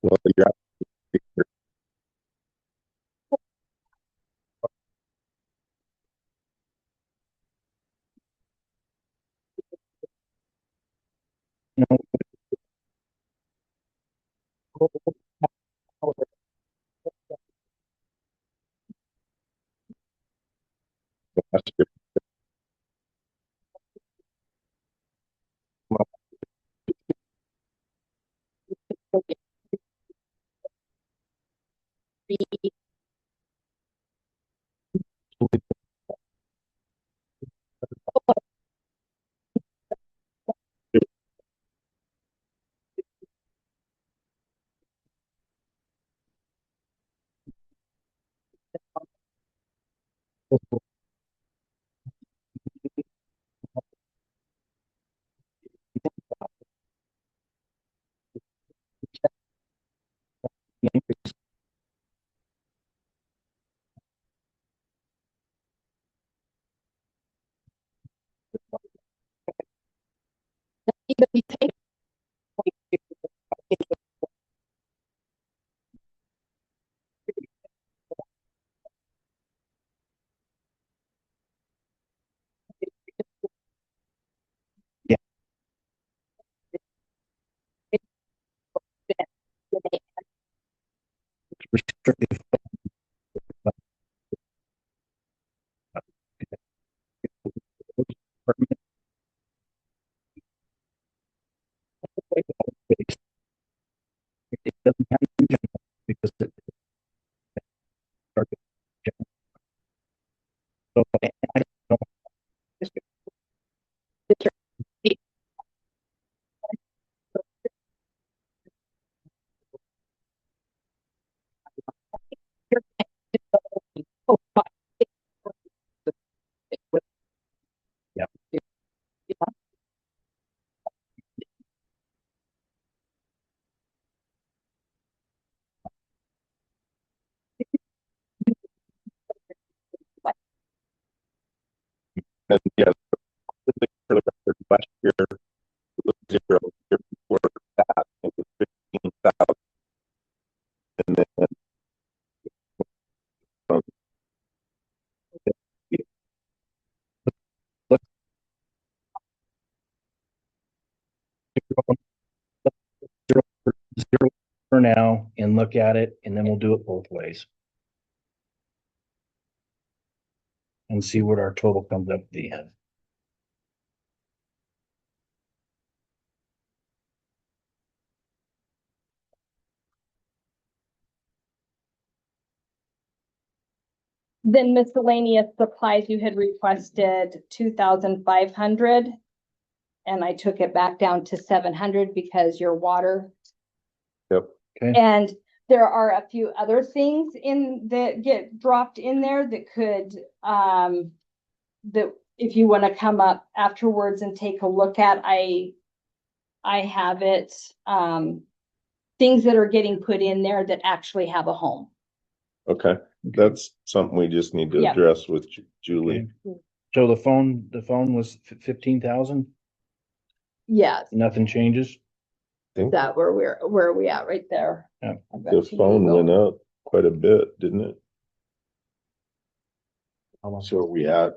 well, you're restricted. And yes, for the record, last year, it was 0, year before that, it was 15,000. And then, um, yeah, let's zero zero for now and look at it, and then we'll do it both ways. And see what our total comes up at the end. Then miscellaneous supplies, you had requested 2,500. And I took it back down to 700 because your water. Yep. Okay. And there are a few other things in that get dropped in there that could, that if you want to come up afterwards and take a look at, I have it, things that are getting put in there that actually have a home. Okay, that's something we just need to Yeah. address with Julie. So the phone was 15,000, Yes, nothing changes? Think that where are we at right there? Yeah. I've got the to phone go. went up quite a bit, didn't it? How much are we at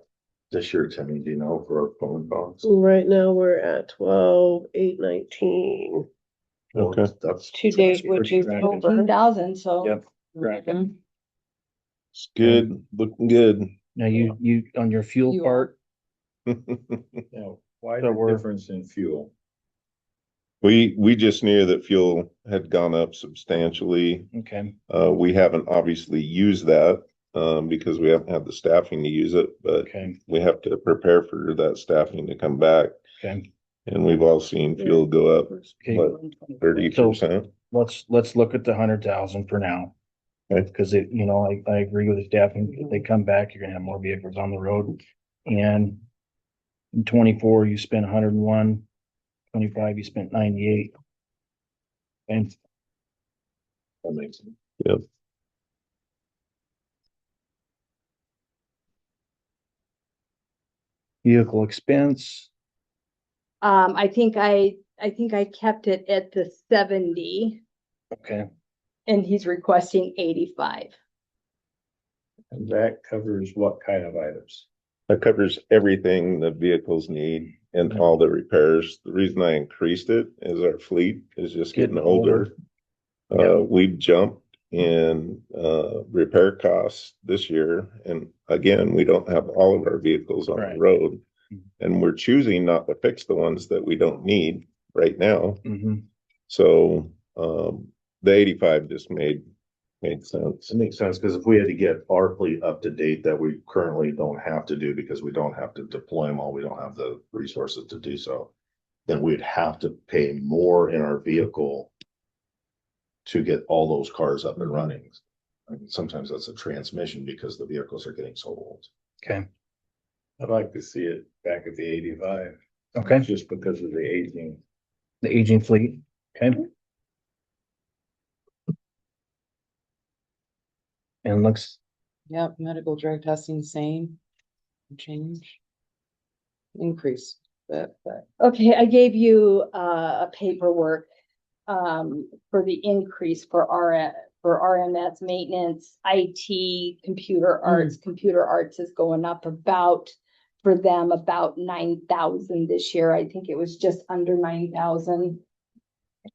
this year, Timmy, do you know, for our phone calls? Right now, we're at 12,819. Okay. That's. To date, which is attractive. over. 15,000, so. Yep. Mhm. It's good, looking good. Now you on your fuel You part, Yeah, why So the we're- difference in fuel? We just knew that fuel had gone up substantially. okay, We haven't obviously used that, because we haven't had the staffing to use it, but okay, we have to prepare for that staffing to come back. okay. And we've all seen fuel go up Okay. what, 30%. Let's look at the 100,000 for now. Okay. Cause it, I agree with the staffing. If they come back, you're gonna have more vehicles on the road. And in 24, you spent 101, 25, you spent 98. And That makes sense. Yep. vehicle expense, I think I kept it at the 70 okay, and he's requesting 85. And that covers what kind of items? That covers everything the vehicles need and all the repairs. The reason I increased it is our fleet is just getting Getting older. Yeah. We've jumped in, repair costs this year. And again, we don't have all of our vehicles on the Right. road. And we're choosing not to fix the ones that we don't need right now. mhm, So, the 85 just made sense. It makes sense, because if we had to get our fleet up to date that we currently don't have to do because we don't have to deploy them all, we don't have the resources to do so. Then we'd have to pay more in our vehicle to get all those cars up and running. I mean, sometimes that's a transmission because the vehicles are getting so old. okay, I'd like to see it back at the 85. okay, Just because of the aging. the aging fleet, okay. And looks, Yep, medical drug testing, same. Change. Increase, but. Okay, I gave you a paperwork for the increase for RMS maintenance, IT, computer arts. Computer arts is going up about, for them, about 9,000 this year. I think it was just under 9,000.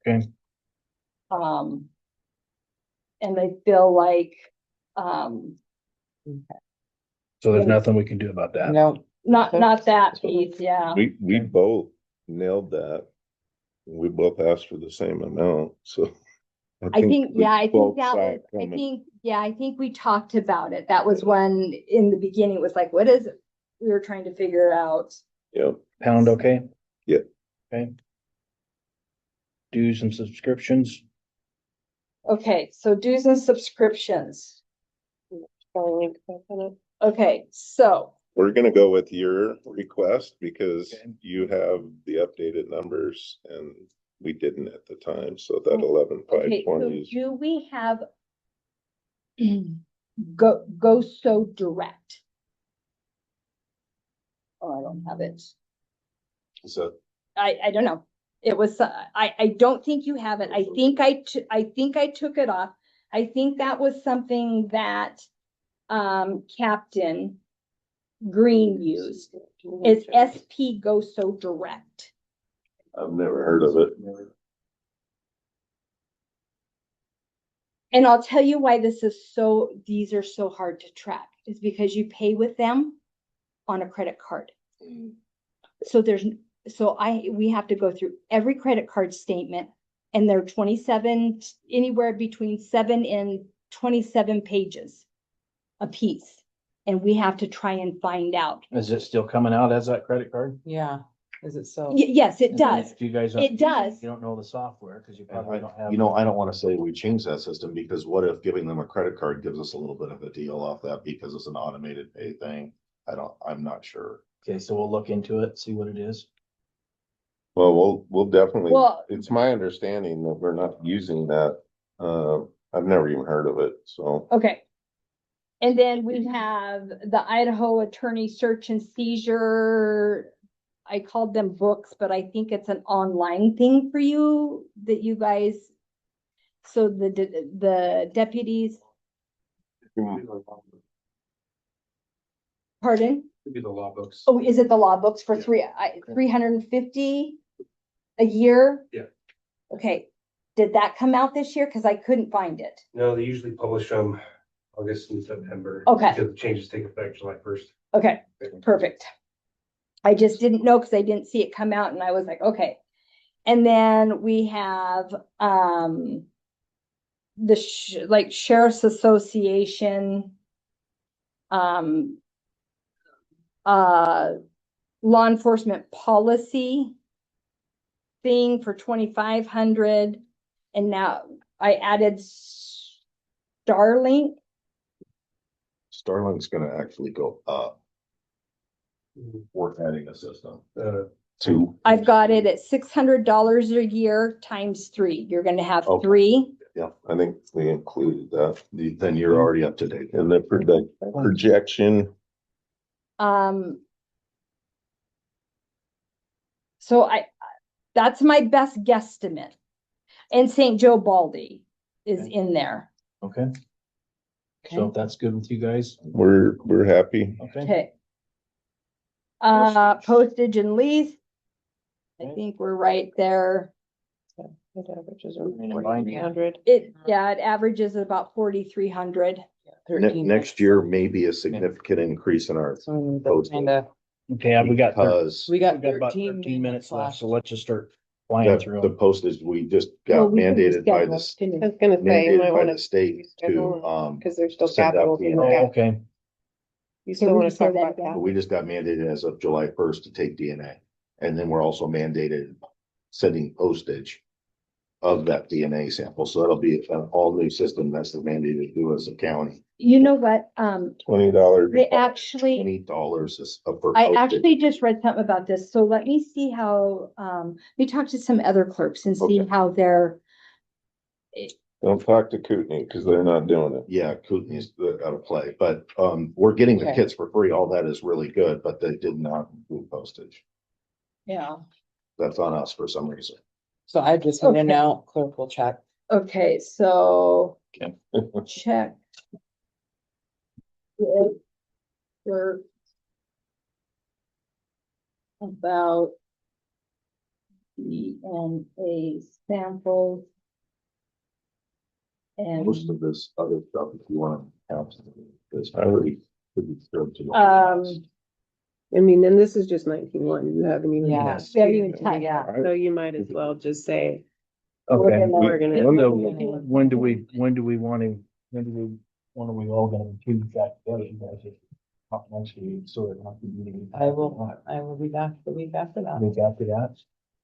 okay, And I feel like, so there's nothing we can do about that. No, not that piece, yeah. We both nailed that. We both asked for the same amount, so. I think, we yeah, I think both that saw was, it coming. I think we talked about it. That was when, in the beginning, it was like, what is it? We were trying to figure out. Yep, Pound, okay? Yeah. Okay. Dues and subscriptions, Okay, so dues and subscriptions. Okay, so, we're gonna go with your request because Okay. you have the updated numbers and we didn't at the time, so that okay, so 11,520 is. do we have go so direct? don't have it. So I don't know. It was, I don't think you have it. I think I took it off. I think that was something that, Captain Green used. It's SP Go So Direct. I've never heard of it. And I'll tell you why these are so hard to track, is because you pay with them on a credit card. So we have to go through every credit card statement, and they're 27, anywhere between 7 and 27 pages a piece. And we have to try and find out. Is it still coming out as that credit card? Yeah, is it so? Yes, it does. If you guys. It does. You don't know the software, because you And probably don't have. you know, I don't wanna say we change that system, because what if giving them a credit card gives us a little bit of a deal off that because it's an automated pay thing? I'm not sure. Okay, so we'll look into it, see what it is. Well, we'll definitely, Well- it's my understanding that we're not using that. I've never even heard of it, so. Okay. And then we have the Idaho Attorney Search and Seizure. I called them books, but I think it's an online thing for you that you guys. So the deputies, pardon? Could be the law books. Oh, is it the law books for 350 a year? Yeah. Okay. Did that come out this year? Cause I couldn't find it. No, they usually publish them August and September. Okay. Because the changes take effect July 1st. Okay, perfect. I just didn't know because I didn't see it come out and I was like, okay. And then we have, the Sheriff's Association, law enforcement policy thing for 2,500. And now I added Starlink. Starlink's gonna actually go up. We're adding a system. Two. I've got it at $600 a year times 3. You're gonna have Okay. 3. Yeah, I think we included that Then you're already up to date. in the projection. So that's my best guesstimate. And St. Joe Baldy is in there. Okay, so if that's good with you guys, We're happy. okay. Okay. Postage and lease. I think we're right there. It averages Remain in around line. 4,300. It averages about 4,300. Next year may be a significant increase in our So Postage. kinda, Okay, we got, because we got we got about 13 13 minutes left, left. so let's just start flying through the them. postage, we just Well, got we can mandated by reschedule, this, can you? I was gonna say, you might mandated by wanna, the state to, reschedule cause there's still send out capital. the- to Oh, look at. okay, You Can still we wanna just say talk that about again? that? we just got mandated as of July 1st to take DNA. And then we're also mandated sending postage of that DNA sample. So that'll be an all new system that's the mandate to do as a county. You know what? $20. They actually, $20 is for I postage. actually just read something about this, so let me see how, we talked to some other clerks and see Okay. how they're. Don't talk to Kootenai because they're not doing it. Yeah, Kootenai's out of play, but we're getting the Okay. kits for free. All that is really good, but they did not include postage. Yeah. That's on us for some reason. So I just need Okay. to know, clerk will check. Okay, so. Okay. Check. Good. Work. About. DNA samples. And, Most of this other stuff, if you want to count, is already could be served to. I mean, and this is just 19.1, you haven't even. Yeah. we haven't even touched. Yeah. So you might as well just say, okay. we're gonna. When do we want we all gonna choose that together? You guys just talk next week, so it not to be. I will be back the week after that. Week after that.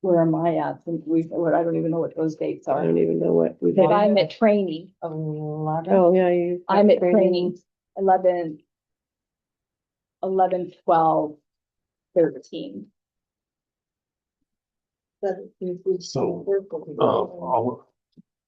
Where am I at? Since I don't even know what those dates I are. don't even know what. we Because did. I'm at training. 11. Oh, yeah, you. I'm at training 11, 12, 13. So,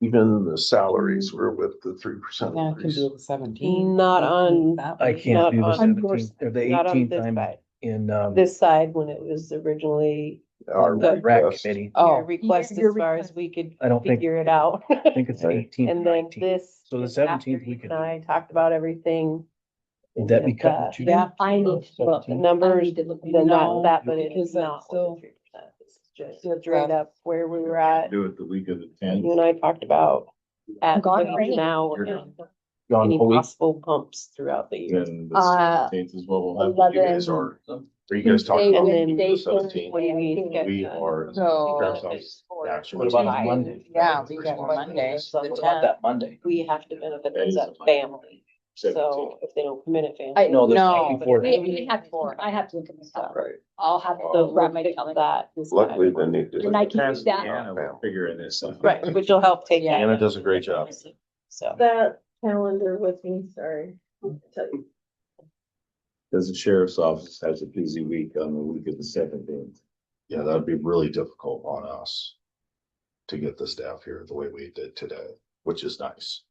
even the salaries were with the 3%. Yeah, I can do the 17. Not on- That I week. can't do the Not on your- 17th or the Not on 18th. this I'm side. in, This side, when it was originally Our the rec request. committee. your Oh, request Your as far request. as we could I don't think, figure it out. I think it's the Right. 18th And and then 19th. this. So the is after 17th we you could. and I talked about everything. Would that be cutting That- too? yeah. I need to look. The numbers, need to look. then No, not that, but because it's that's not still- with the 3%. This is just It's straight a- up where we were at. Do it the week of the You tenth. and I talked about at Gone the already. now You're and Gone any a week? possible bumps throughout the year. Then Uh, the 17th is what we'll have. You guys 11. are you guys talking Tuesday, about And then the Wednesday, 17th? when we Thursday. get We done. are. So- Sheriff's Office actually- What about on Monday? Yeah, we got Monday, the What about 10th. that Monday? We have to benefit as a family. So if they don't come in at family. I No, the No. day before. I have to, I have to look at this up. Right. I'll have So to grab we'll my fix calendar. that. this Luckily, time. then you did. And I can Past do that. Deanna, we're figuring this out. Right, which will help take. Yeah. that Anna out. does a great job. So. That calendar with me, sorry. Cause the sheriff's office has a busy week on the week of the 17th. Yeah, that'd be really difficult on us to get the staff here the way we did today, which is nice.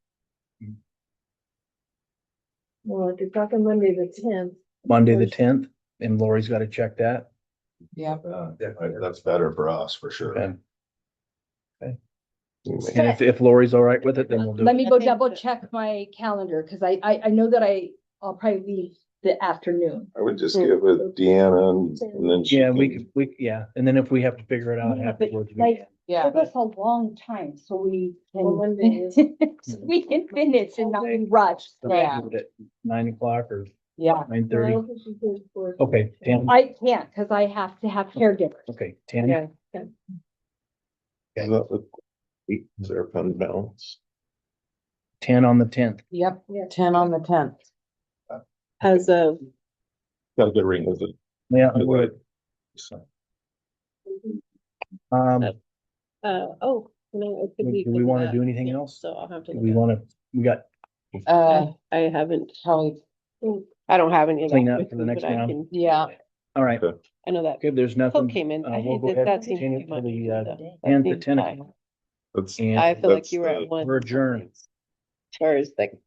Well, if you're talking Monday the 10th. Monday, the 10th, and Lori's got to check that. Yeah. That's better for us, for sure. And You may- and if Lori's all right with it, then we'll do Let it. me go double check my calendar, cause I know that I'll probably leave the afternoon. I would just get with Deanna and then. she Yeah, can- yeah, and then if we have to figure it out Yeah, but afterwards. we like- can. Yeah. Give us a long time so we Well, can, Monday is. so we can finish and not be rushed. So we Yeah. do it at 9 o'clock or Yeah. 9:30. Well, this is good for- Okay, 10, I can't, cause I have to have caregivers. okay, 10. Yeah. Is that the- Is there a fund balance? 10 on the 10th. Yep, Yeah. 10 on the 10th. As of, Got a good ring with it. Yeah, I would. So, oh, no, it could be. Do we want to do anything else? So I'll have to. Do look we at want to, we got, I haven't, Probably, I don't have any. of that Clean up with for the me, next but I round. can- yeah. all right, I know that okay, there's quote nothing. came in. I We'll hate go that ahead that and seems continue too for much. the, That 10th seems at 10 high. o'clock. That's. And I feel like that's you were the- at one. we're adjourned. As far as like